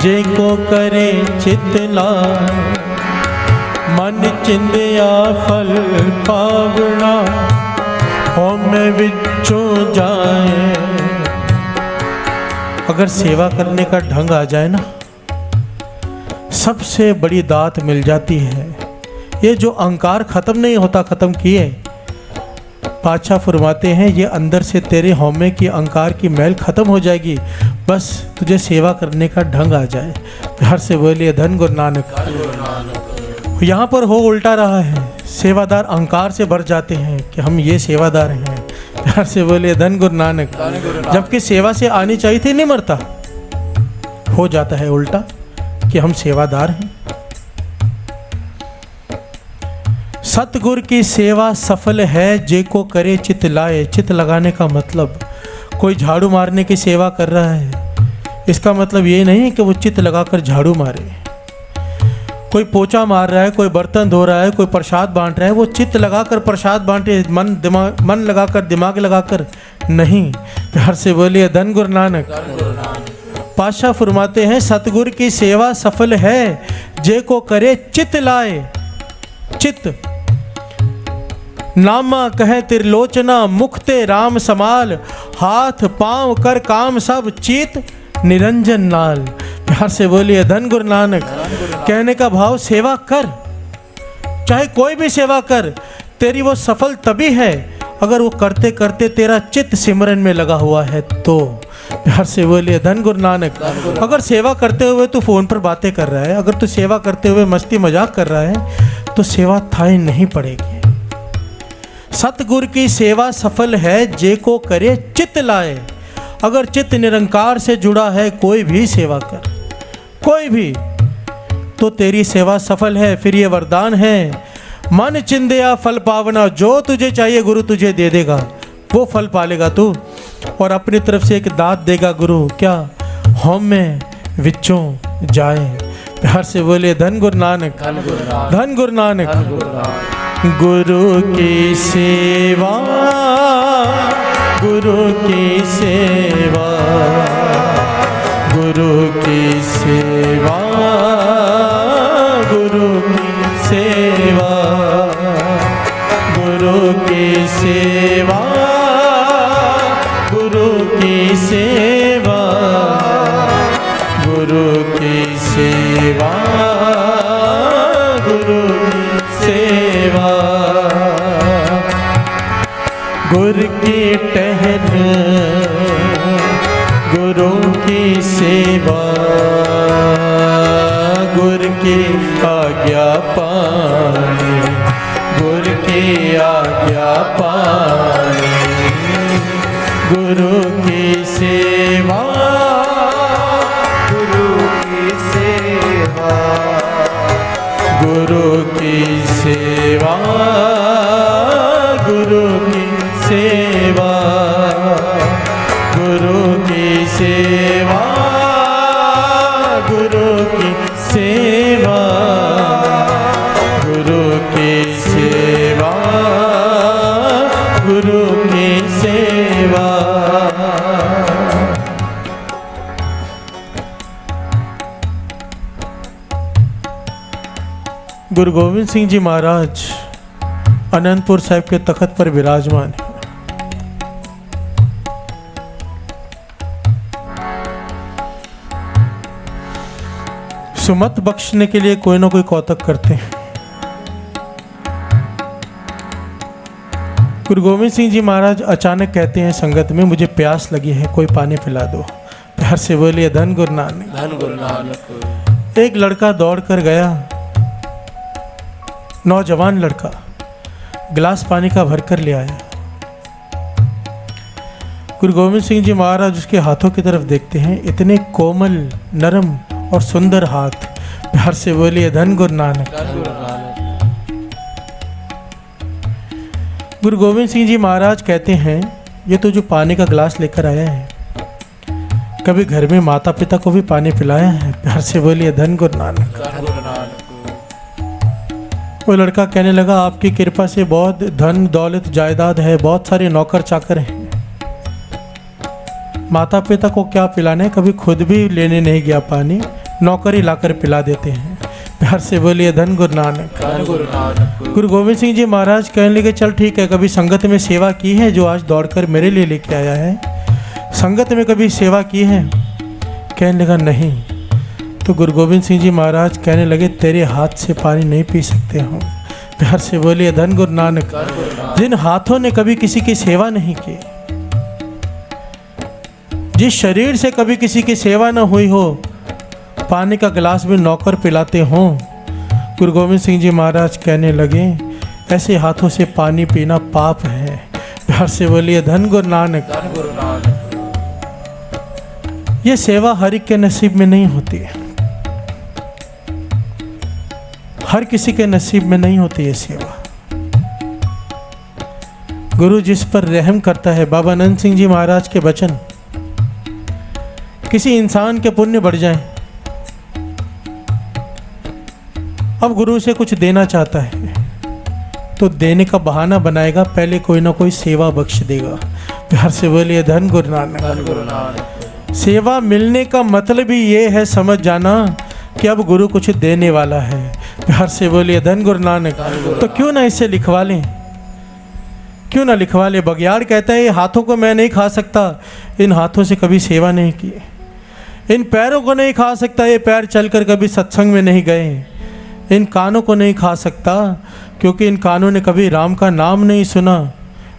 जे को करे चित लाए। मन चिंदिया फल पावना, होम विचों जाए। अगर सेवा करने का ढंग आ जाए ना, सबसे बड़ी दात मिल जाती है। ये जो अहंकार खत्म नहीं होता, खत्म किए, पातशाह फरमाते हैं ये अंदर से तेरे हौमे की अहंकार की मैल खत्म हो जाएगी, बस तुझे सेवा करने का ढंग आ जाए। प्यार से बोलिए धन गुरु नानक। यहाँ पर हो उल्टा रहा है, सेवादार अहंकार से भर जाते हैं कि हम ये सेवादार हैं। प्यार से बोलिए धन गुरु नानक। जबकि सेवा से आनी चाहिए थी, नहीं मरता, हो जाता है उल्टा कि हम सेवादार हैं। सतगुर की सेवा सफल है जे को करे चित लाए। चित लगाने का मतलब, कोई झाड़ू मारने की सेवा कर रहा है, इसका मतलब ये नहीं है कि वो चित लगाकर झाड़ू मारे। कोई पोछा मार रहा है, कोई बर्तन धो रहा है, कोई प्रसाद बांट रहा है, वो चित्त लगाकर प्रसाद बांटे, मन लगाकर, दिमाग लगाकर नहीं। प्यार से बोलिए धन गुरु नानक। पातशाह फरमाते हैं सतगुर की सेवा सफल है जे को करे चित लाए। चित नामा कहे त्रिलोचना, मुखते राम समाल, हाथ पांव कर काम सब चीत निरंजन नाल। प्यार से बोलिए धन गुरु नानक। कहने का भाव, सेवा कर, चाहे कोई भी सेवा कर, तेरी वो सफल तभी है अगर वो करते करते तेरा चित्त सिमरन में लगा हुआ है तो। प्यार से बोलिए धन गुरु नानक। अगर सेवा करते हुए तू फोन पर बातें कर रहा है, अगर तू सेवा करते हुए मस्ती मजाक कर रहा है, तो सेवा थाई नहीं पड़ेगी। सतगुर की सेवा सफल है जे को करे चित लाए। अगर चित्त निरंकार से जुड़ा है, कोई भी सेवा कर, कोई भी, तो तेरी सेवा सफल है। फिर ये वरदान है, मन चिंदिया फल पावना। जो तुझे चाहिए गुरु तुझे दे देगा, वो फल पालेगा तू, और अपनी तरफ से एक दात देगा गुरु। क्या? होम में विचों जाए। प्यार से बोले धन गुरु नानक, धन गुरु नानक। गुरु की सेवा, गुरु की सेवा, गुरु की सेवा, गुरु की सेवा, गुरु की सेवा, गुरु की सेवा, गुरु की सेवा, गुरु की सेवा। गुरु की टहल, गुरु की सेवा, गुरु की आज्ञा पानी, गुरु की आज्ञा पानी, गुरु की सेवा, गुरु की सेवा, गुरु की सेवा, गुरु की सेवा, गुरु की सेवा, गुरु की सेवा, गुरु की सेवा, गुरु की सेवा। गुरु गोविंद सिंह जी महाराज अनंतपुर साहिब के तख्त पर विराजमान है। सुमत बख्शने के लिए कोई ना कोई कौतक करते हैं। गुरु गोविंद सिंह जी महाराज अचानक कहते हैं संगत में, मुझे प्यास लगी है, कोई पानी पिला दो। प्यार से बोलिए धन गुरु नानक, धन गुरु नानक। एक लड़का दौड़ कर गया, नौजवान लड़का, गिलास पानी का भर कर ले आया। गुरु गोविंद सिंह जी महाराज उसके हाथों की तरफ देखते हैं, इतने कोमल, नरम और सुंदर हाथ। प्यार से बोलिए धन गुरु नानक, धन गुरु नानक। गुरु गोविंद सिंह जी महाराज कहते हैं, ये तो जो पानी का गिलास लेकर आया है, कभी घर में माता पिता को भी पानी पिलाया है? प्यार से बोलिए धन गुरु नानक। धन गुरु नानक। वो लड़का कहने लगा, आपकी कृपा से बहुत धन दौलत जायदाद है, बहुत सारे नौकर चाकर हैं, माता पिता को क्या पिलाने, कभी खुद भी लेने नहीं गया पानी, नौकर ही लाकर पिला देते हैं। प्यार से बोलिए धन गुरु नानक, धन गुरु नानक। गुरु गोविंद सिंह जी महाराज कहने लगे, चल ठीक है, कभी संगत में सेवा की है जो आज दौड़कर मेरे लिए लेके आया है? संगत में कभी सेवा की है? कहने लगा नहीं। तो गुरु गोविंद सिंह जी महाराज कहने लगे तेरे हाथ से पानी नहीं पी सकते हम। प्यार से बोलिए धन गुरु नानक। जिन हाथों ने कभी किसी की सेवा नहीं की, जिस शरीर से कभी किसी की सेवा न हुई हो, पानी का गिलास भी नौकर पिलाते हों, गुरु गोविंद सिंह जी महाराज कहने लगे ऐसे हाथों से पानी पीना पाप है। प्यार से बोलिए धन गुरु नानक। धन गुरु नानक। ये सेवा हर एक के नसीब में नहीं होती है, हर किसी के नसीब में नहीं होती ये सेवा। गुरु जिस पर रहम करता है, बाबा आनंद सिंह जी महाराज के वचन, किसी इंसान के पुण्य बढ़ जाएं, अब गुरु से कुछ देना चाहता है तो देने का बहाना बनाएगा, पहले कोई ना कोई सेवा बख्श देगा। प्यार से बोलिए धन गुरु नानक। धन गुरु नानक। सेवा मिलने का मतलब ही ये है, समझ जाना कि अब गुरु कुछ देने वाला है। प्यार से बोलिए धन गुरु नानक। तो क्यों ना इसे लिखवा लें, क्यों ना लिखवा ले। बगियाड़ कहता है ये हाथों को मैं नहीं खा सकता, इन हाथों से कभी सेवा नहीं की। इन पैरों को नहीं खा सकता, ये पैर चलकर कभी सत्संग में नहीं गए। इन कानों को नहीं खा सकता क्योंकि इन कानों ने कभी राम का नाम नहीं सुना।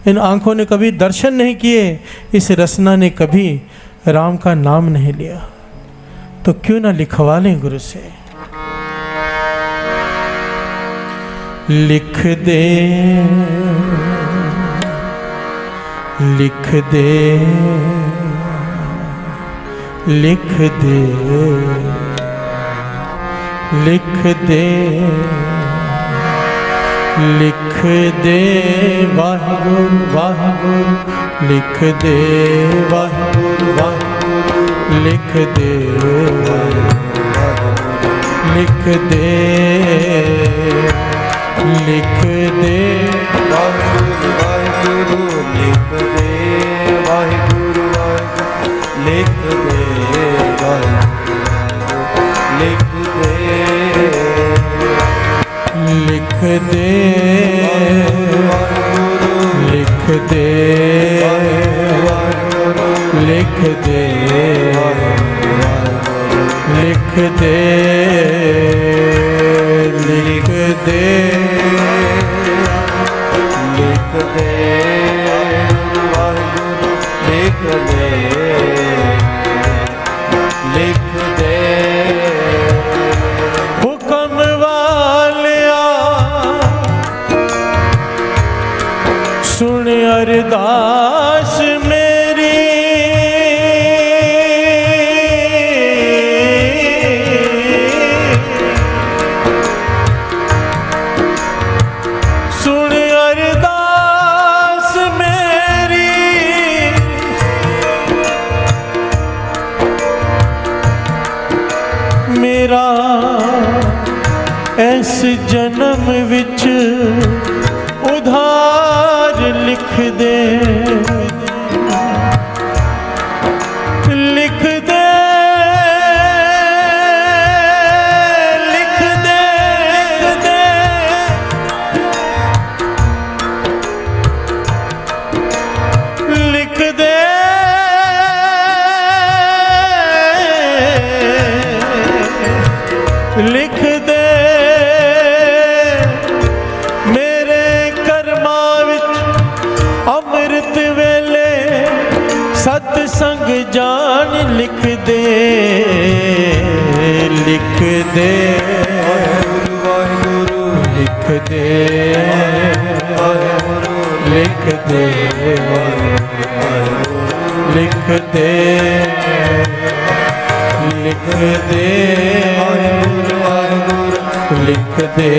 इन आंखों ने कभी दर्शन नहीं किए, इस रसना ने कभी राम का नाम नहीं लिया। तो क्यों ना लिखवा लें गुरु से। लिख दे, लिख दे, लिख दे, लिख दे, लिख दे वाहिगुरु वाहिगुरु, लिख दे वाहिगुरु वाहिगुरु, लिख दे, लिख दे, लिख दे वाहिगुरु वाहिगुरु, लिख दे वाहिगुरु वाहिगुरु, लिख दे वाहिगुरु, लिख दे, लिख दे, लिख दे, लिख दे, लिख दे, लिख दे, लिख दे वाहिगुरु, लिख दे, लिख दे। हुक्म वालिया सुन अरदास मेरी, सुन अरदास मेरी, मेरा इस जन्म विच उधार लिख दे, लिख दे, लिख दे, दे, लिख दे, लिख दे। मेरे कर्मां विच अमृत वेले सतसंग जान लिख दे, लिख दे, वाहिगुरु लिख दे, लिख दे, लिख दे, लिख दे, लिख दे,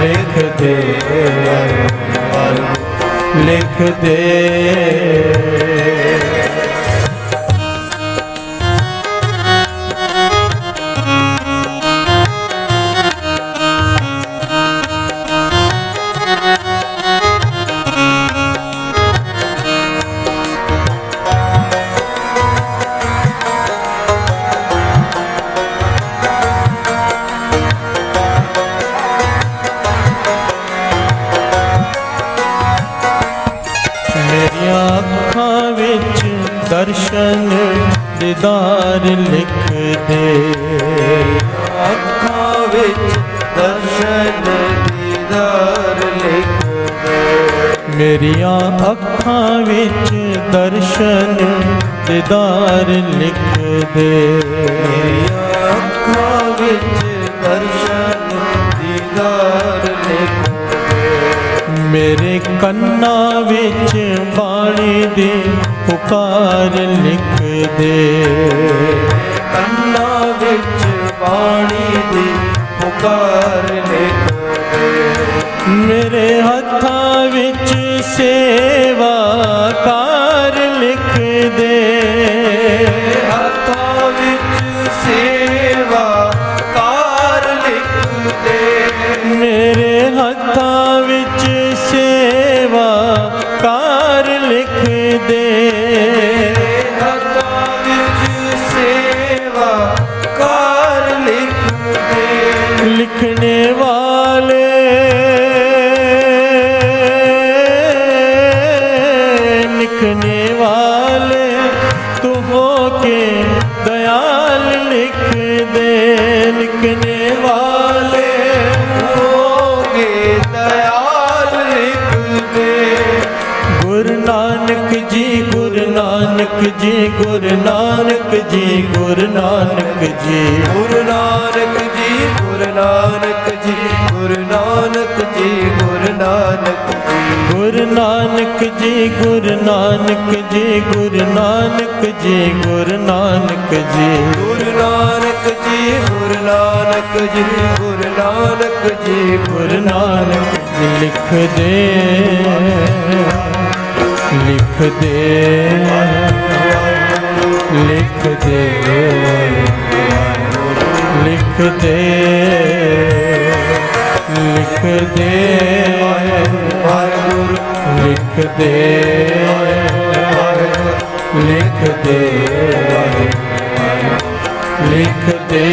लिख दे, लिख दे। मेरिया अखां विच ਦੀਦਾਰ ਲਿਖ ਦੇ। ਅੱਖਾਂ ਵਿੱਚ ਦਰਸ਼ਨ ਦੀਦਾਰ ਲਿਖ ਦੇ। ਮੇਰੀਆਂ ਅੱਖਾਂ ਵਿੱਚ ਦਰਸ਼ਨ ਦੀਦਾਰ ਲਿਖ ਦੇ। ਮੇਰੀਆਂ ਅੱਖਾਂ ਵਿੱਚ ਦਰਸ਼ਨ ਦੀਦਾਰ ਲਿਖ ਦੇ। ਮੇਰੇ ਕੰਨਾਂ ਵਿੱਚ ਬਾਣੀ ਦੀ ਪੁਕਾਰ ਲਿਖ ਦੇ। ਕੰਨਾਂ ਵਿੱਚ ਬਾਣੀ ਦੀ ਪੁਕਾਰ ਲਿਖ ਦੇ। ਮੇਰੇ ਹੱਥਾਂ ਵਿੱਚ ਸੇਵਾ ਕਾਰ ਲਿਖ ਦੇ। ਹੱਥਾਂ ਵਿੱਚ ਸੇਵਾ ਕਾਰ ਲਿਖ ਦੇ। ਮੇਰੇ ਹੱਥਾਂ ਵਿੱਚ ਸੇਵਾ ਕਾਰ ਲਿਖ ਦੇ। ਹੱਥਾਂ ਵਿੱਚ ਸੇਵਾ ਕਾਰ ਲਿਖ ਦੇ। ਲਿਖਣੇ ਵਾਲੇ लिखने वाले तू हो के दयाल लिख दे। लिखने वाले ਹੋਗੇ ਦਇਆਲ ਲਿਖ ਦੇ। गुरु नानक जी गुरु नानक जी गुरु नानक जी गुरु नानक जी ਗੁਰੂ ਨਾਨਕ ਜੀ ਗੁਰੂ ਨਾਨਕ ਜੀ ਗੁਰੂ ਨਾਨਕ ਜੀ ਗੁਰੂ ਨਾਨਕ ਜੀ गुरु नानक जी गुरु नानक जी गुरु नानक जी गुरु नानक जी ਗੁਰੂ ਨਾਨਕ ਜੀ ਗੁਰੂ ਨਾਨਕ ਜੀ ਗੁਰੂ ਨਾਨਕ ਜੀ गुरु नानक जी लिख दे लिख दे लिख दे लिख दे लिख दे ਵਾਹਿਗੁਰੂ लिख दे लिख दे लिख दे।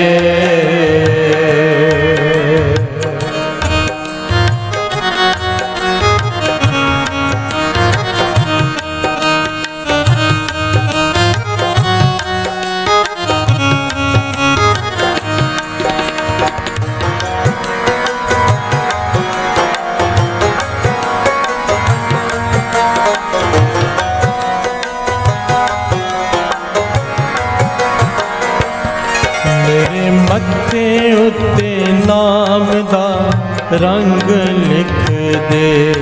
ਮੇਰੇ ਮੱਥੇ ਉੱਤੇ ਨਾਮ ਦਾ ਰੰਗ ਲਿਖ ਦੇ।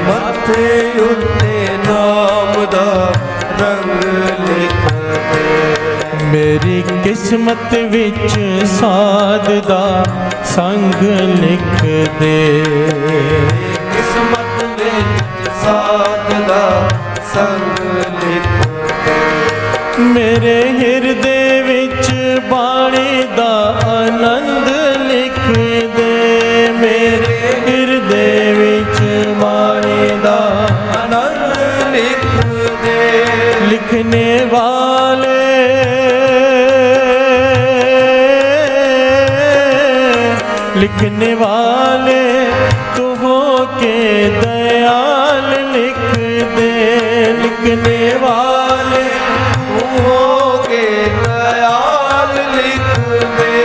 ਮੱਥੇ ਉੱਤੇ ਨਾਮ ਦਾ ਰੰਗ ਲਿਖ ਦੇ। ਮੇਰੀ ਕਿਸਮਤ ਵਿੱਚ ਸਾਧ ਦਾ ਸੰਗ ਲਿਖ ਦੇ। ਕਿਸਮਤ ਵਿੱਚ ਸਾਧ ਦਾ ਸੰਗ ਲਿਖ ਦੇ। ਮੇਰੇ ਹਿਰਦੇ ਵਿੱਚ ਬਾਣੀ ਦਾ ਆਨੰਦ ਲਿਖ ਦੇ। ਮੇਰੇ ਹਿਰਦੇ ਵਿੱਚ ਬਾਣੀ ਦਾ ਆਨੰਦ ਲਿਖ ਦੇ। ਲਿਖਣੇ ਵਾਲੇ लिखने वाले तू हो के दयाल लिख दे। लिखने वाले ਤੂੰ ਹੋਗੇ ਦਇਆਲ ਲਿਖ ਦੇ।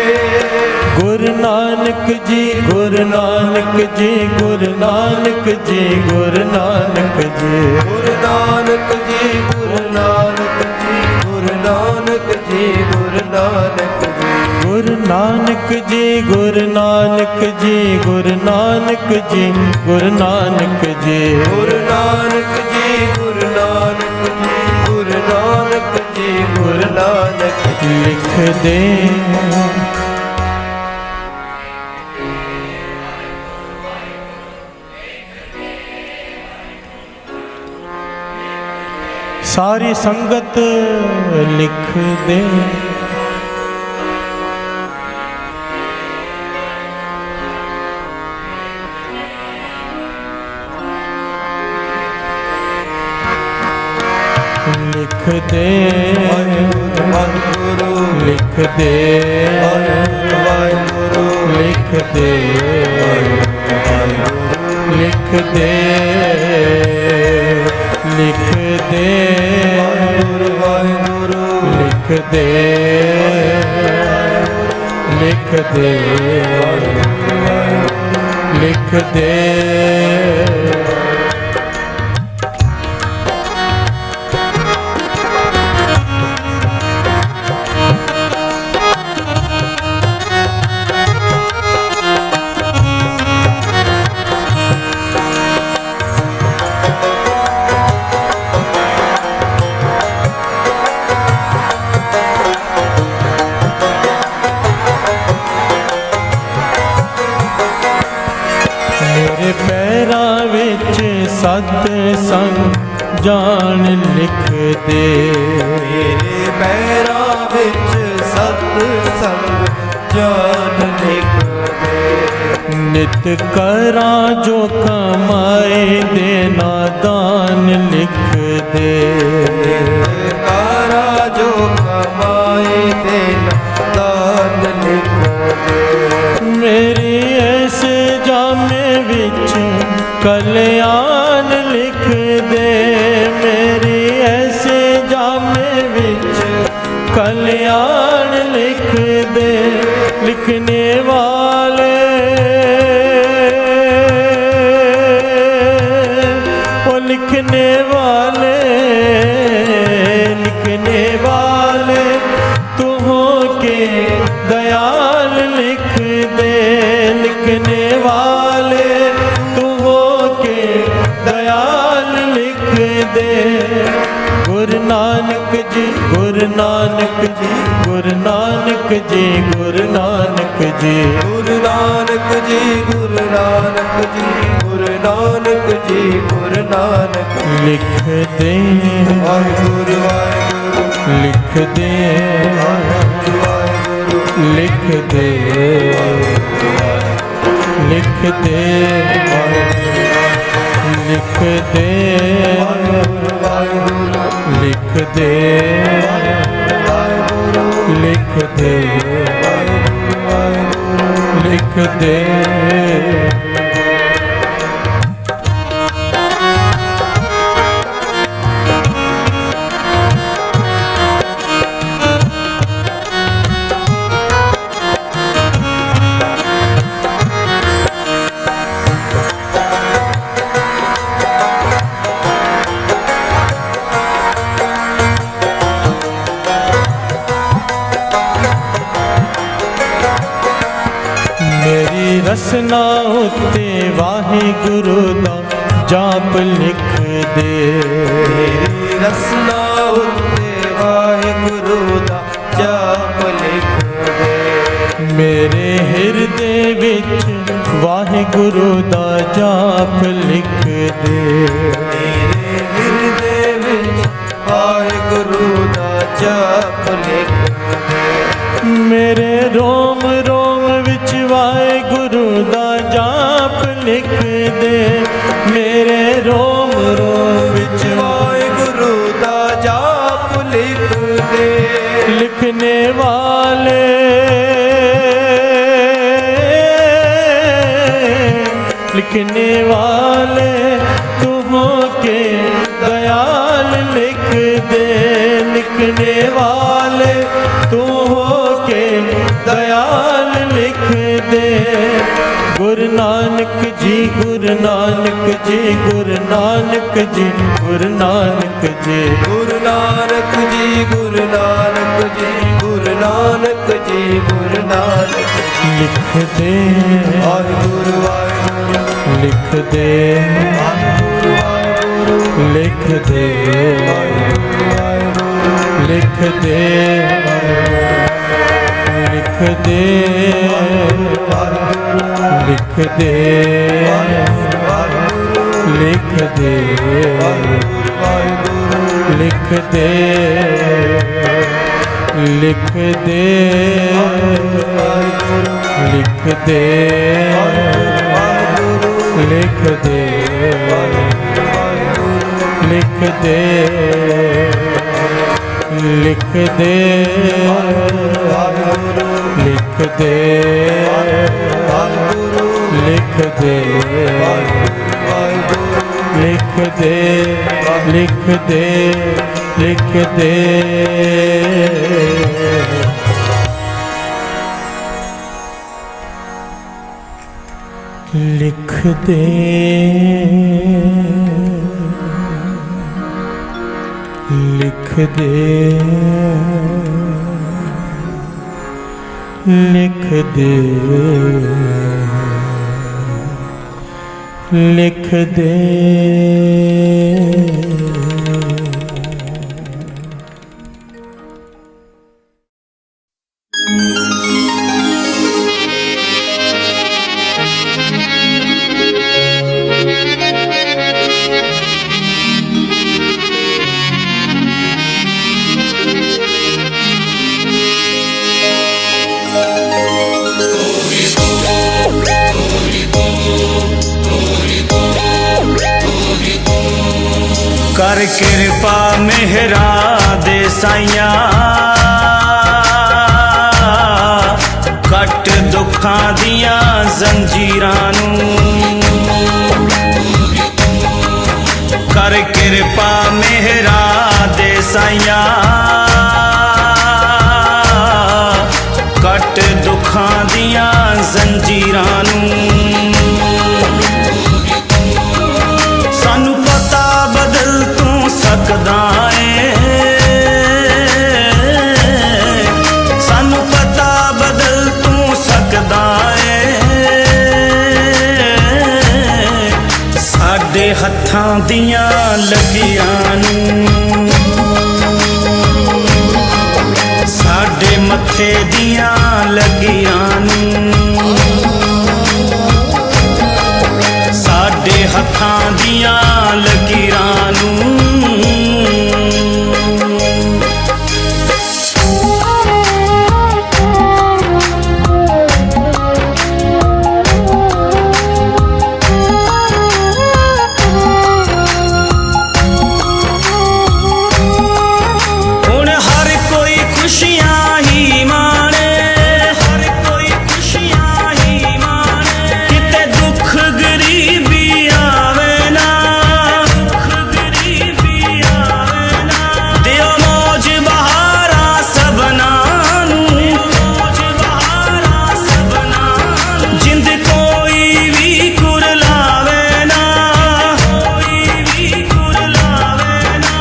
गुरु नानक जी गुरु नानक जी गुरु नानक जी गुरु नानक जी ਗੁਰੂ ਨਾਨਕ ਜੀ ਗੁਰੂ ਨਾਨਕ ਜੀ ਗੁਰੂ ਨਾਨਕ ਜੀ ਗੁਰੂ ਨਾਨਕ ਜੀ गुरु नानक जी गुरु नानक जी गुरु नानक जी गुरु नानक जी ਗੁਰੂ ਨਾਨਕ ਜੀ ਗੁਰੂ ਨਾਨਕ ਜੀ ਗੁਰੂ ਨਾਨਕ ਜੀ ਗੁਰੂ ਨਾਨਕ ਜੀ लिख दे सारी संगत लिख दे। लिख दे ਵਾਹਿਗੁਰੂ लिख दे ਵਾਹਿਗੁਰੂ लिख दे लिख दे लिख दे ਵਾਹਿਗੁਰੂ ਵਾਹਿਗੁਰੂ लिख दे, लिख दे, लिख दे। मेरे पैरां विच सत संग जान लिख दे, मेरे पैरां विच सत संग जान लिख दे। नित करां जो कमाए देना दान लिख दे, तारा जो कमाए देना दान लिख दे। मेरी ऐसे जामे विच कल्याण लिख दे, मेरी ऐसे जामे विच कल्याण लिख दे। लिखने वाले ओ लिखने वाले, लिखने वाले तू हो के दयाल लिख दे, लिखने वाले तू हो के दयाल लिख दे। गुरु नानक जी, गुरु नानक जी, गुरु नानक जी, गुरु नानक जी, गुरु नानक जी, गुरु नानक जी, गुरु नानक जी, गुरु नानक। लिख दे, वाहिगुरु वाहिगुरु, लिख दे, वाहिगुरु वाहिगुरु, लिख दे, लिख दे, लिख दे, लिख दे, लिख दे, लिख दे। मेरी रसना उत्ते वाहिगुरु दा जाप लिख दे, मेरी रसना उत्ते वाहिगुरु दा जाप लिख दे। मेरे हिरदे विच वाहिगुरु दा जाप लिख दे, मेरे हिरदे विच वाहिगुरु दा जाप लिख दे। मेरे रोम रोम विच वाहिगुरु दा जाप लिख दे, मेरे रोम रोम विच वाहिगुरु दा जाप लिख दे। लिखने वाले, लिखने वाले तू हो के दयाल लिख दे, लिखने वाले तू हो के दयाल लिख दे। गुरु नानक जी, गुरु नानक जी, गुरु नानक जी, गुरु नानक जी, गुरु नानक जी, गुरु नानक जी, गुरु नानक जी, गुरु नानक। लिख दे, वाहिगुरु वाहिगुरु, लिख दे, वाहिगुरु वाहिगुरु, लिख दे, लिख दे, लिख दे, लिख दे, लिख दे, लिख दे, लिख दे, लिख दे, लिख दे, लिख दे, लिख दे, लिख दे, लिख दे, लिख दे, लिख दे, लिख दे। लिख दे लिख दे लिख दे लिख दे। कर कृपा मेहरा दे साइया, कट दुखां दियां जंजीरां नूं। कर कृपा मेहरा दे साइया, कट दुखां दियां जंजीरां नूं। सानू पता बदल तू सकदा है, सानू पता बदल तू सकदा है। साडे हत्थां दियां लकीरां नूं, साडे मत्थे दियां लकीरां नूं, साडे हत्थां दियां लकीरां नूं। हुण हर कोई खुशियां ही माणे, हर कोई खुशियां ही माणे। किते दुख गरीबी आवे ना, दुख गरीबी आवे ना। दियो मौज बहारा सबना नूं, मौज बहारा सबना नूं। जिंद कोई भी कुरलावे ना, कोई भी कुरलावे ना।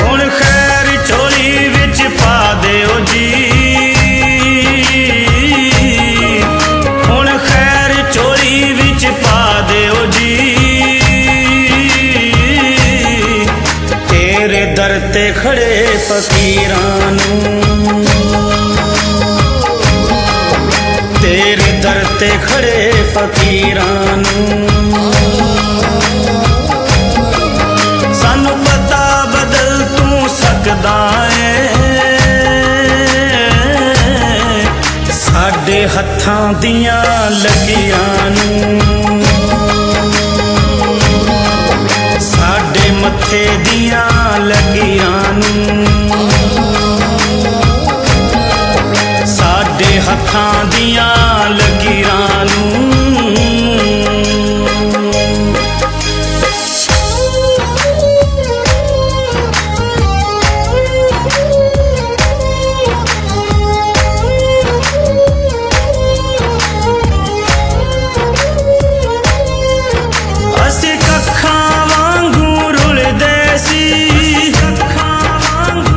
हुण खैर झोली विच पा दिओ जी, हुण खैर झोली विच पा दिओ जी। तेरे दर ते खड़े फकीरां नूं, तेरे दर ते खड़े फकीरां नूं। सानू पता बदल तू सकदा है, साडे हत्थां दियां लकीरां नूं, साडे मत्थे दियां लकीरां नूं, साडे हत्थां दियां लकीरां नूं। ਅਸੀਂ ਕੱਖਾਂ ਵਾਂਗੂ ਰੁਲਦੇ ਸੀ, ਕੱਖਾਂ ਵਾਂਗੂ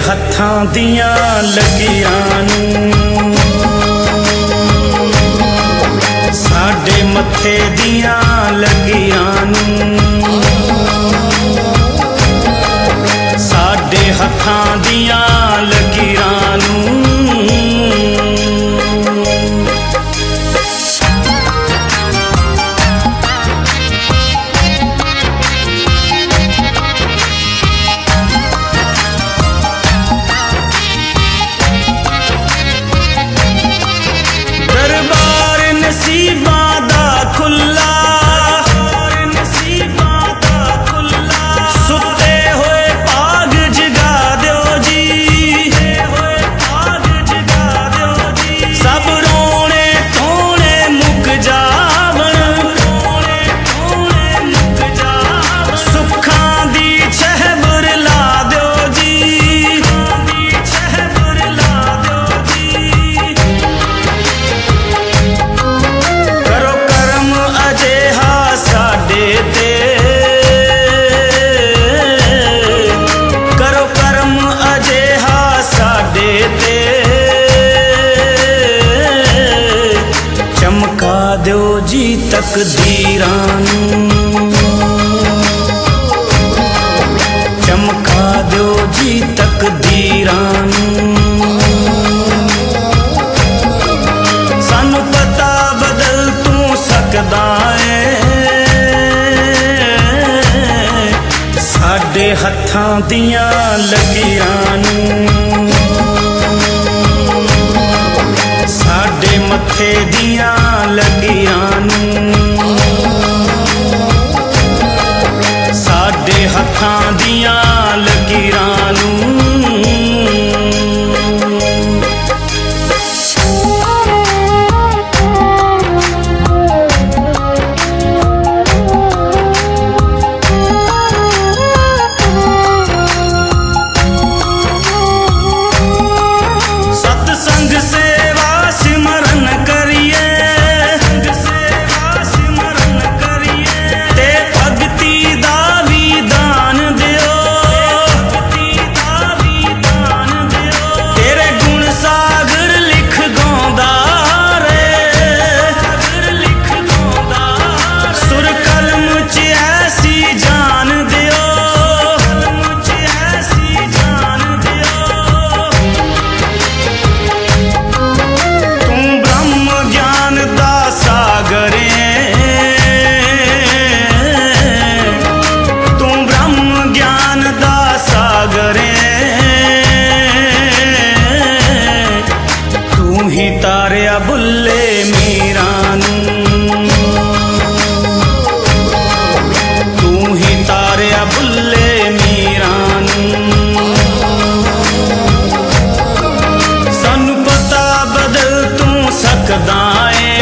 हत्थां दियां लकीरां नूं, साडे मत्थे दियां लकीरां नूं, साडे हत्थां दियां लकीरां नूं। दरबार नसीबां दा खुल्ला, नसीबां दा खुल्ला, सुते होए भाग जगा दिओ जी, भाग जगा दिओ जी। सब रोने धोने मुक जावन, रोने धोने मुक जावन, सुखां दी छहबर ला दिओ जी, दी छहबर ला दिओ जी। करो करम अजेहा साडे ते, करो करम अजेहा साडे ते, चमका दिओ जी तकदीरां नूं, चमका दिओ जी तकदीरां नूं। सानू पता बदल तू सकदा है, साडे हत्थां दियां लकीरां नूं, साडे मत्थे दियां लकीरां नूं, साडे हत्थां दियां लकीरां नूं। सत्संग सेवा सिमरन करिए, सेवा सिमरन करिए, ते भगती दा भी दान दिओ, भगती दा भी दान दिओ। तेरे गुण सागर लिख गाउंदा रे, सागर लिख गाउंदा, सुर कलम च ऐसी जान दिओ, कलम च ऐसी जान दिओ। तू ब्रह्म ज्ञान दा सागर है, तू ब्रह्म ज्ञान दा सागर है, तू ही तारिया बुल्ले मीरां नूं, तू ही तारिया बुल्ले मीरां नूं। सानू पता बदल तू सकदा है,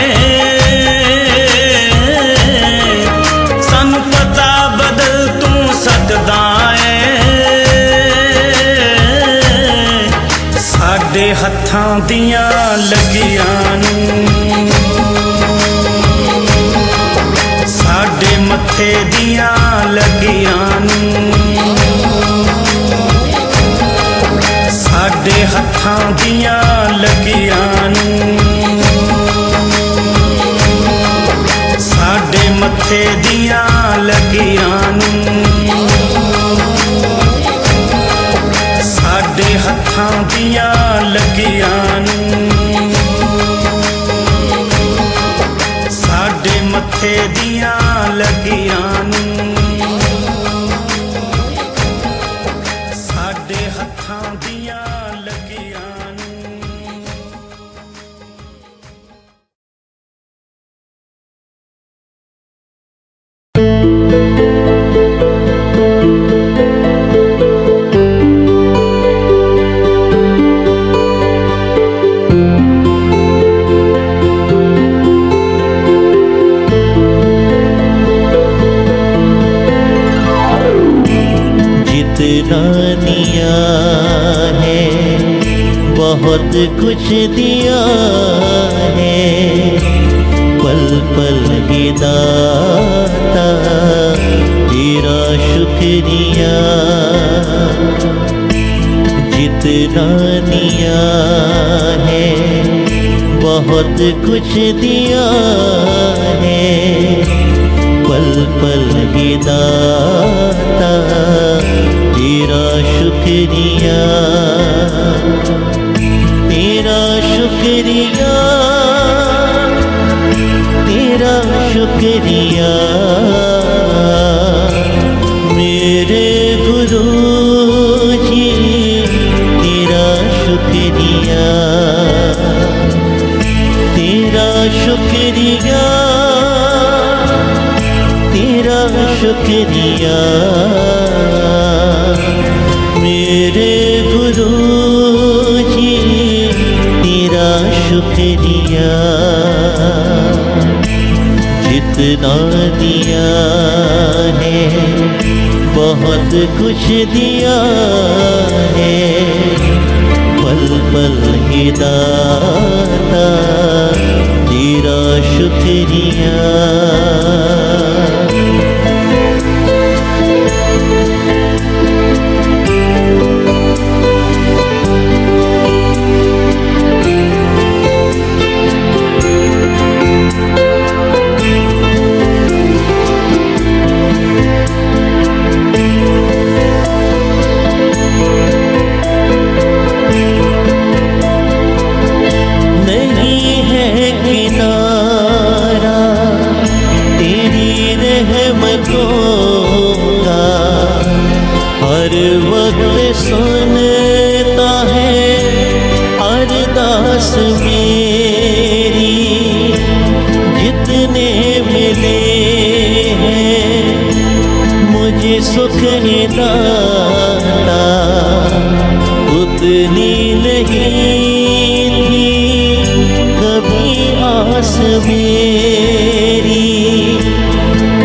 सानू पता बदल तू सकदा है, साडे हत्थां दियां लकीरां नूं, साडे मत्थे दियां लकीरां नूं, साडे हत्थां दियां लकीरां नूं, साडे मत्थे दियां लकीरां नूं, साडे हत्थां दियां लकीरां नूं, साडे मत्थे दियां लकीरां नूं, साडे हत्थां दियां लकीरां नूं। जितना दिया है बहुत कुछ दिया है, पल पल ही दाता तेरा शुक्रिया। जितना दिया है बहुत कुछ दिया है, पल पल ये दाता तेरा शुक्रिया, तेरा शुक्रिया, तेरा शुक्रिया। मेरे गुरु जी तेरा शुक्रिया, तेरा शुक्रिया, तेरा शुक्रिया। मेरे गुरु जी तेरा शुक्रिया, जितना दिया है बहुत कुछ दिया है, पल पल ही दाता तेरा शुक्रिया। हर वक्त सुनता है अरदास मेरी, जितने मिले हैं मुझे सुख दाता, उतनी नहीं थी कभी आस मेरी,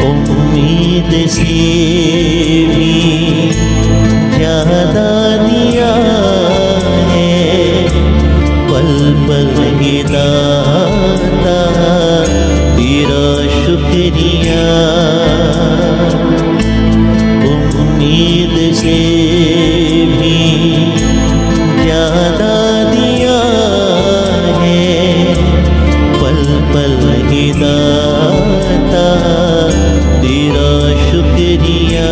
उम्मीद से भी ज्यादा दिया है, पल पल ही दाता तेरा शुक्रिया। उम्मीद से भी ज्यादा दिया है, पल पल ही दाता तेरा शुक्रिया,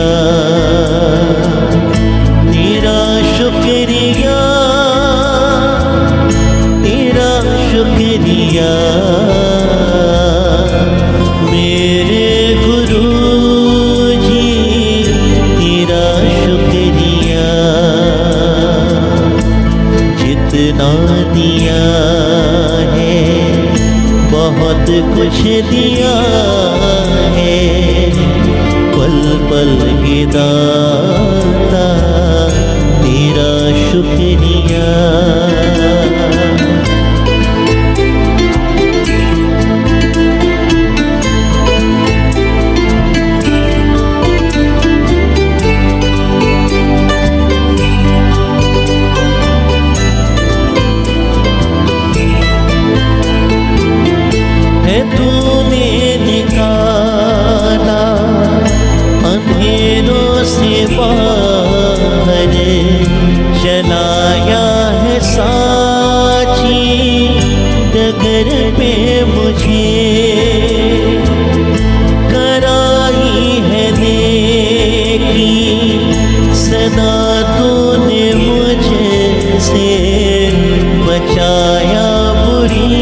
तेरा शुक्रिया, तेरा शुक्रिया। मेरे गुरु जी तेरा शुक्रिया, जितना दिया है बहुत कुछ दिया है, पल पल के दाता तेरा शुक्रिया। है तूने निकाला अंधेरों से बाहर, चलाया है साची डगर पे मुझे, कराई है नेकी सदा तूने मुझसे, बचाया बुरी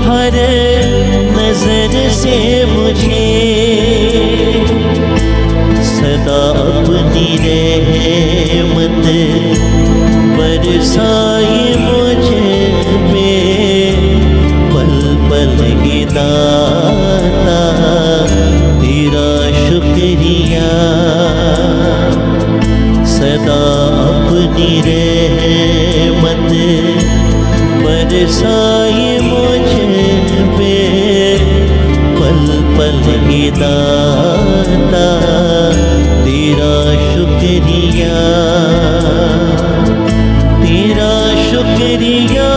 हर नजर से मुझे, सदा अपनी रहमत बरसाई मुझ पे, पल पल की दाता तेरा शुक्रिया, सदा अपनी रहमत बरसाई मुझ पे, पल पल की दाता तेरा शुक्रिया, तेरा शुक्रिया,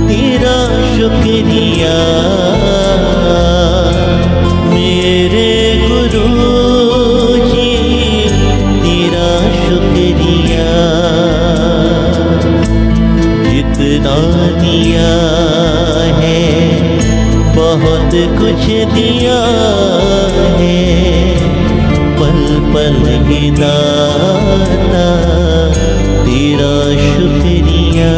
तेरा शुक्रिया। मेरे गुरु जी तेरा शुक्रिया। जितना दिया है बहुत कुछ दिया है, पल पल ही दाता तेरा शुक्रिया।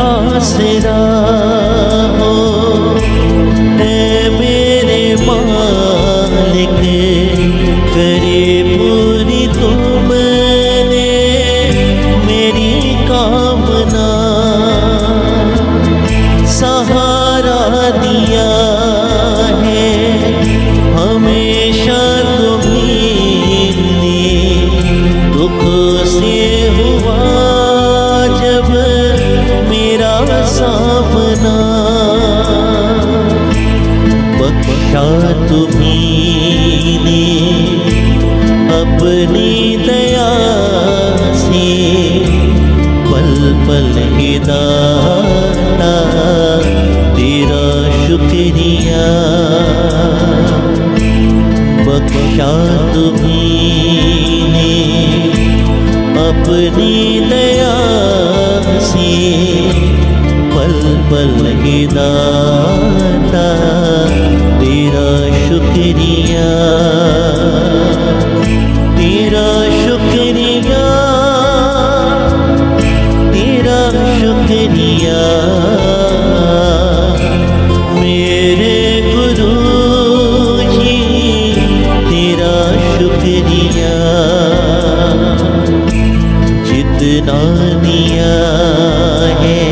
आसरा हो है मेरे मालिक, करे पूरी तुमने मेरी कामना। सहारा दिया है हमेशा तुम्हीं, दुख से हुआ जब मेरा सामना। बख्शा तुम्हीं ने अपनी दया से, पल पल ही दाता तेरा शुक्रिया। बख्शा तुम्हीं ने अपनी दया से, पल पल ही दाता तेरा शुक्रिया। तेरा शुक्रिया, तेरा शुक्रिया। मेरे गुरु जी तेरा शुक्रिया। जितना दिया है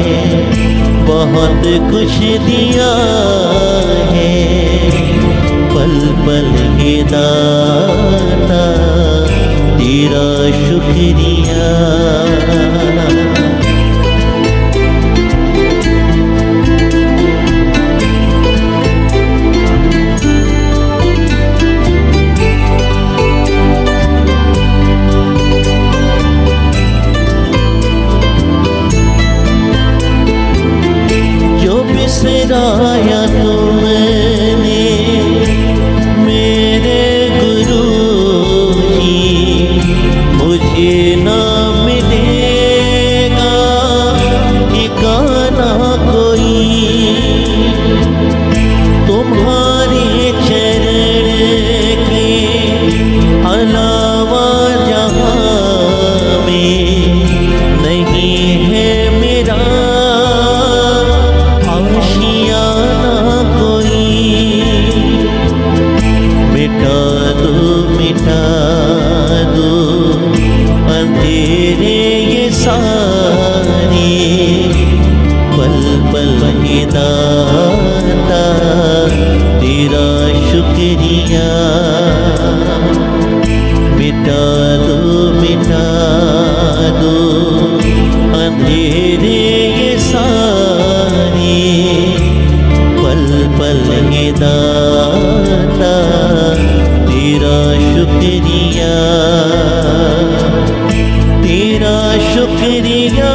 बहुत कुछ दिया है, पल पल ही दाता तेरा शुक्रिया। बिसराया तुमने मेरे गुरु जी, मुझे ना मिलेगा ठिकाना कोई। तुम्हारे चरण के अलावा जहाँ में नहीं है मेरा आशियाना कोई। मिटा दो अंधेरे ये सारे, पल पल ही दाता तेरा शुक्रिया। मिटा दो अंधेरे ये सारे, पल पल ही दाता तेरा शुक्रिया। तेरा शुक्रिया,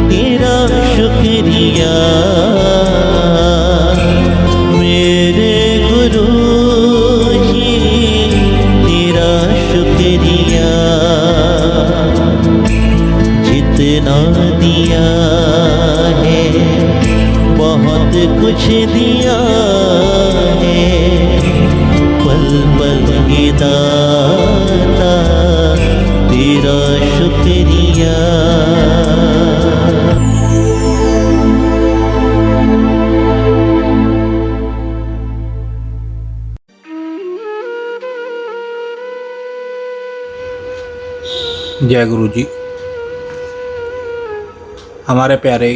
तेरा शुक्रिया। मेरे गुरु जी तेरा शुक्रिया। जितना दिया है बहुत कुछ दिया है, पल पल ही दाता तेरा शुक्रिया। जय गुरु जी। हमारे प्यारे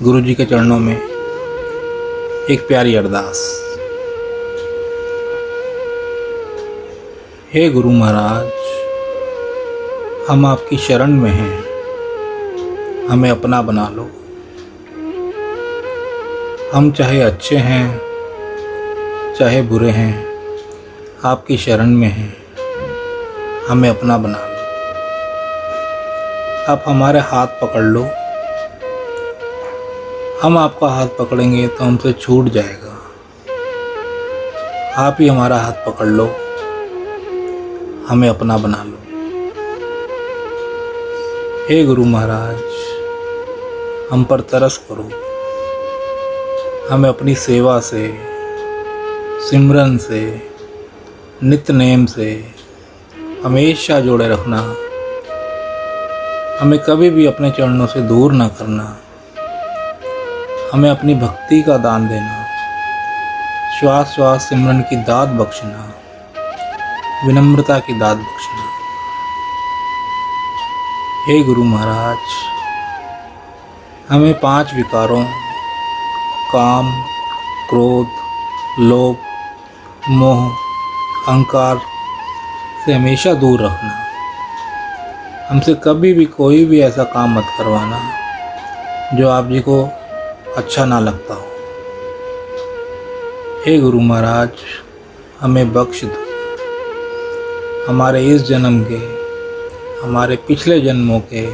गुरु जी के चरणों में एक प्यारी अरदास। हे गुरु महाराज, हम आपकी शरण में हैं, हमें अपना बना लो। हम चाहे अच्छे हैं चाहे बुरे हैं, आपकी शरण में हैं, हमें अपना बना लो। आप हमारे हाथ पकड़ लो, हम आपका हाथ पकड़ेंगे तो हमसे छूट जाएगा। आप ही हमारा हाथ पकड़ लो, हमें अपना बना लो। हे गुरु महाराज, हम पर तरस करो, हमें अपनी सेवा से, सिमरन से, नित्य नेम से हमेशा जोड़े रखना। हमें कभी भी अपने चरणों से दूर ना करना। हमें अपनी भक्ति का दान देना, श्वास श्वास सिमरन की दात बख्शना, विनम्रता की दात बख्शना। हे गुरु महाराज, हमें 5 विकारों काम, क्रोध, लोभ, मोह, अहंकार से हमेशा दूर रखना। हमसे कभी भी कोई भी ऐसा काम मत करवाना जो आप जी को अच्छा ना लगता हो। हे गुरु महाराज, हमें बख्श दो। हमारे इस जन्म के, हमारे पिछले जन्मों के,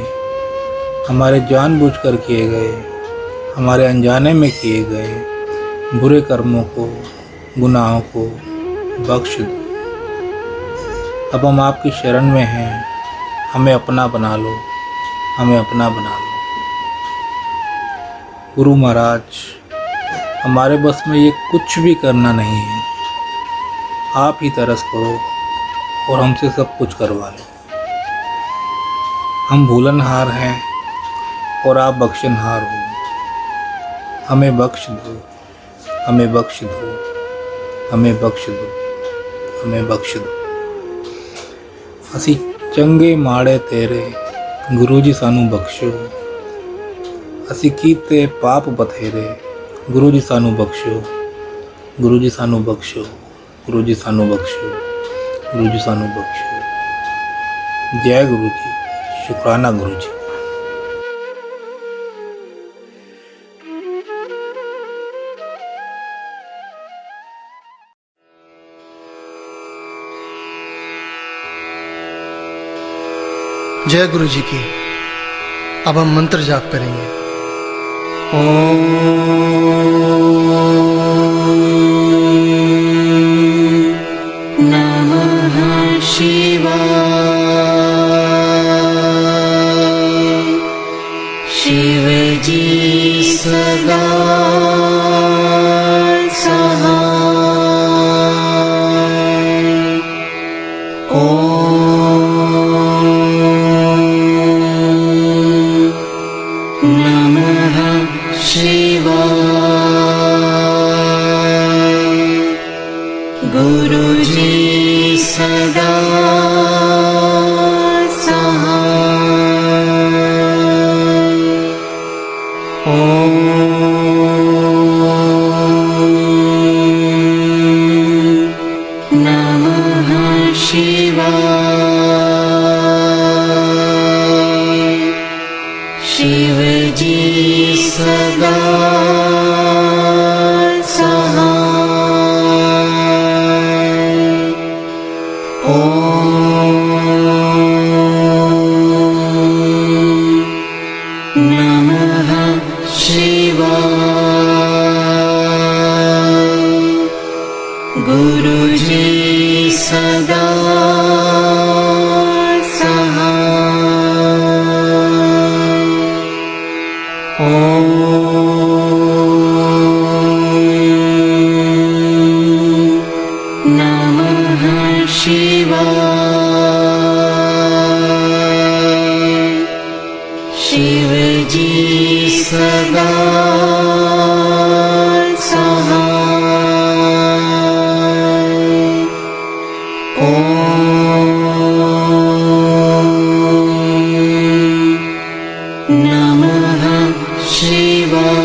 हमारे जानबूझकर किए गए, हमारे अनजाने में किए गए बुरे कर्मों को, गुनाहों को बख्श दो। अब हम आपकी शरण में हैं, हमें अपना बना लो, हमें अपना बना लो। गुरु महाराज, हमारे बस में ये कुछ भी करना नहीं है, आप ही तरस करो और हमसे सब कुछ करवा लो। हम भूलनहार हैं और आप बख्शनहार हो। हमें बख्श दो, हमें बख्श दो, हमें बख्श दो, हमें बख्श दो। ਅਸੀਂ ਚੰਗੇ ਮਾੜੇ ਤੇਰੇ ਗੁਰੂ ਜੀ ਸਾਨੂੰ ਬਖਸ਼ੋ। ਅਸੀਂ ਕੀਤੇ ਪਾਪ ਬਥੇਰੇ ਗੁਰੂ ਜੀ ਸਾਨੂੰ ਬਖਸ਼ੋ। ਗੁਰੂ ਜੀ ਸਾਨੂੰ ਬਖਸ਼ੋ, ਗੁਰੂ ਜੀ ਸਾਨੂੰ ਬਖਸ਼ੋ, ਗੁਰੂ ਜੀ ਸਾਨੂੰ ਬਖਸ਼ੋ। ਜੈ ਗੁਰੂ ਜੀ, ਸ਼ੁਕਰਾਨਾ ਗੁਰੂ ਜੀ। जय गुरु जी की। अब हम मंत्र जाप करेंगे। ओम नमः शिवाय। शिव जी सदा सहाय। नमः शिवाय। गुरु जी सदा सहाय। ओम नमः शिवाय। शिव जी सदा सहाय। ओम नमः शिवाय। गुरु जी सदा सहाय। ओम नमः शिवाय। शिव जी सदा सहाय। ओम नमः शिवाय।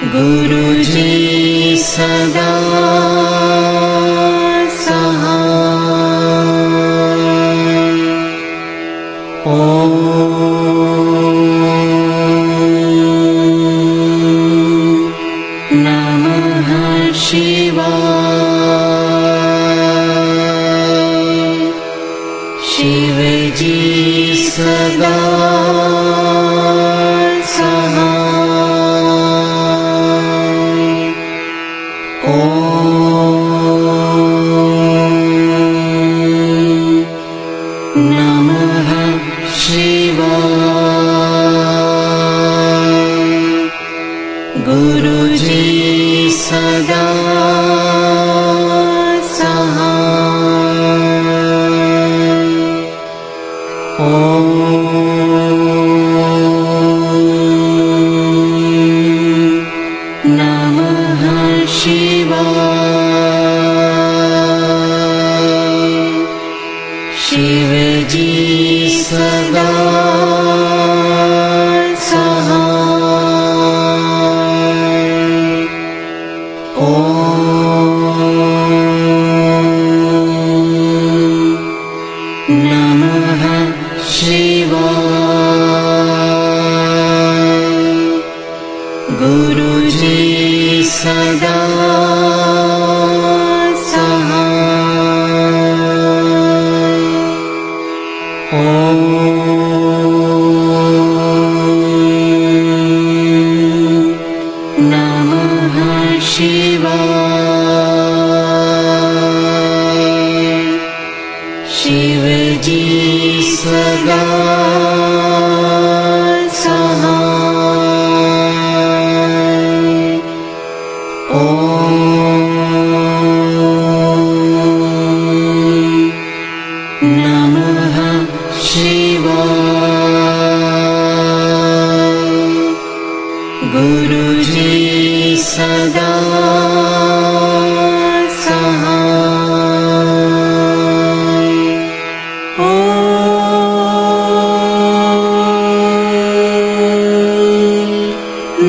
गुरु जी सदा सहाय। ओम शिव जी सदा सहाय। ओम नमः शिवाय। गुरु जी सदा सहाय। ओम नमः शिवाय। शिव जी सदा सहाय। ओम नमः शिवाय। गुरु जी सदा सहाय। ओम नमः शिवाय। शिव जी सदा सहाय। ओम नमः शिवाय। गुरु जी सदा सहाय। ओम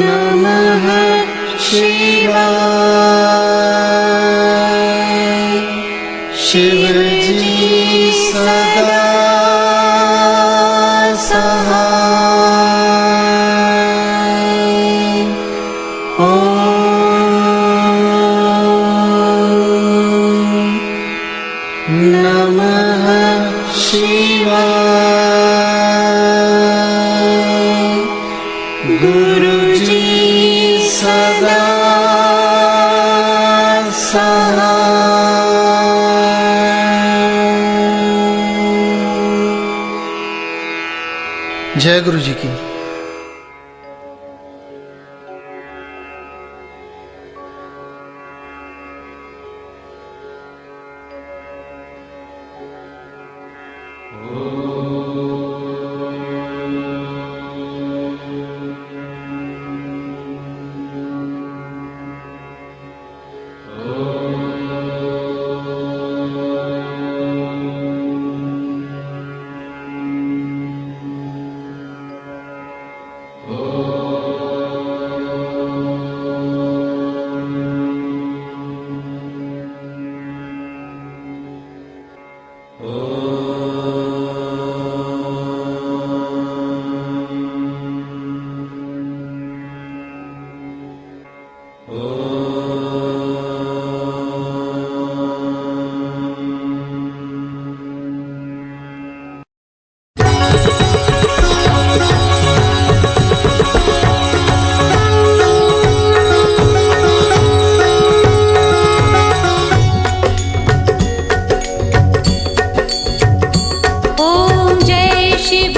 नमः शिवाय। शिव जी सदा सहाय। ओम नमः शिवाय। गुरु जी सदा सहाय। जय गुरु जी की। ओम जय शिव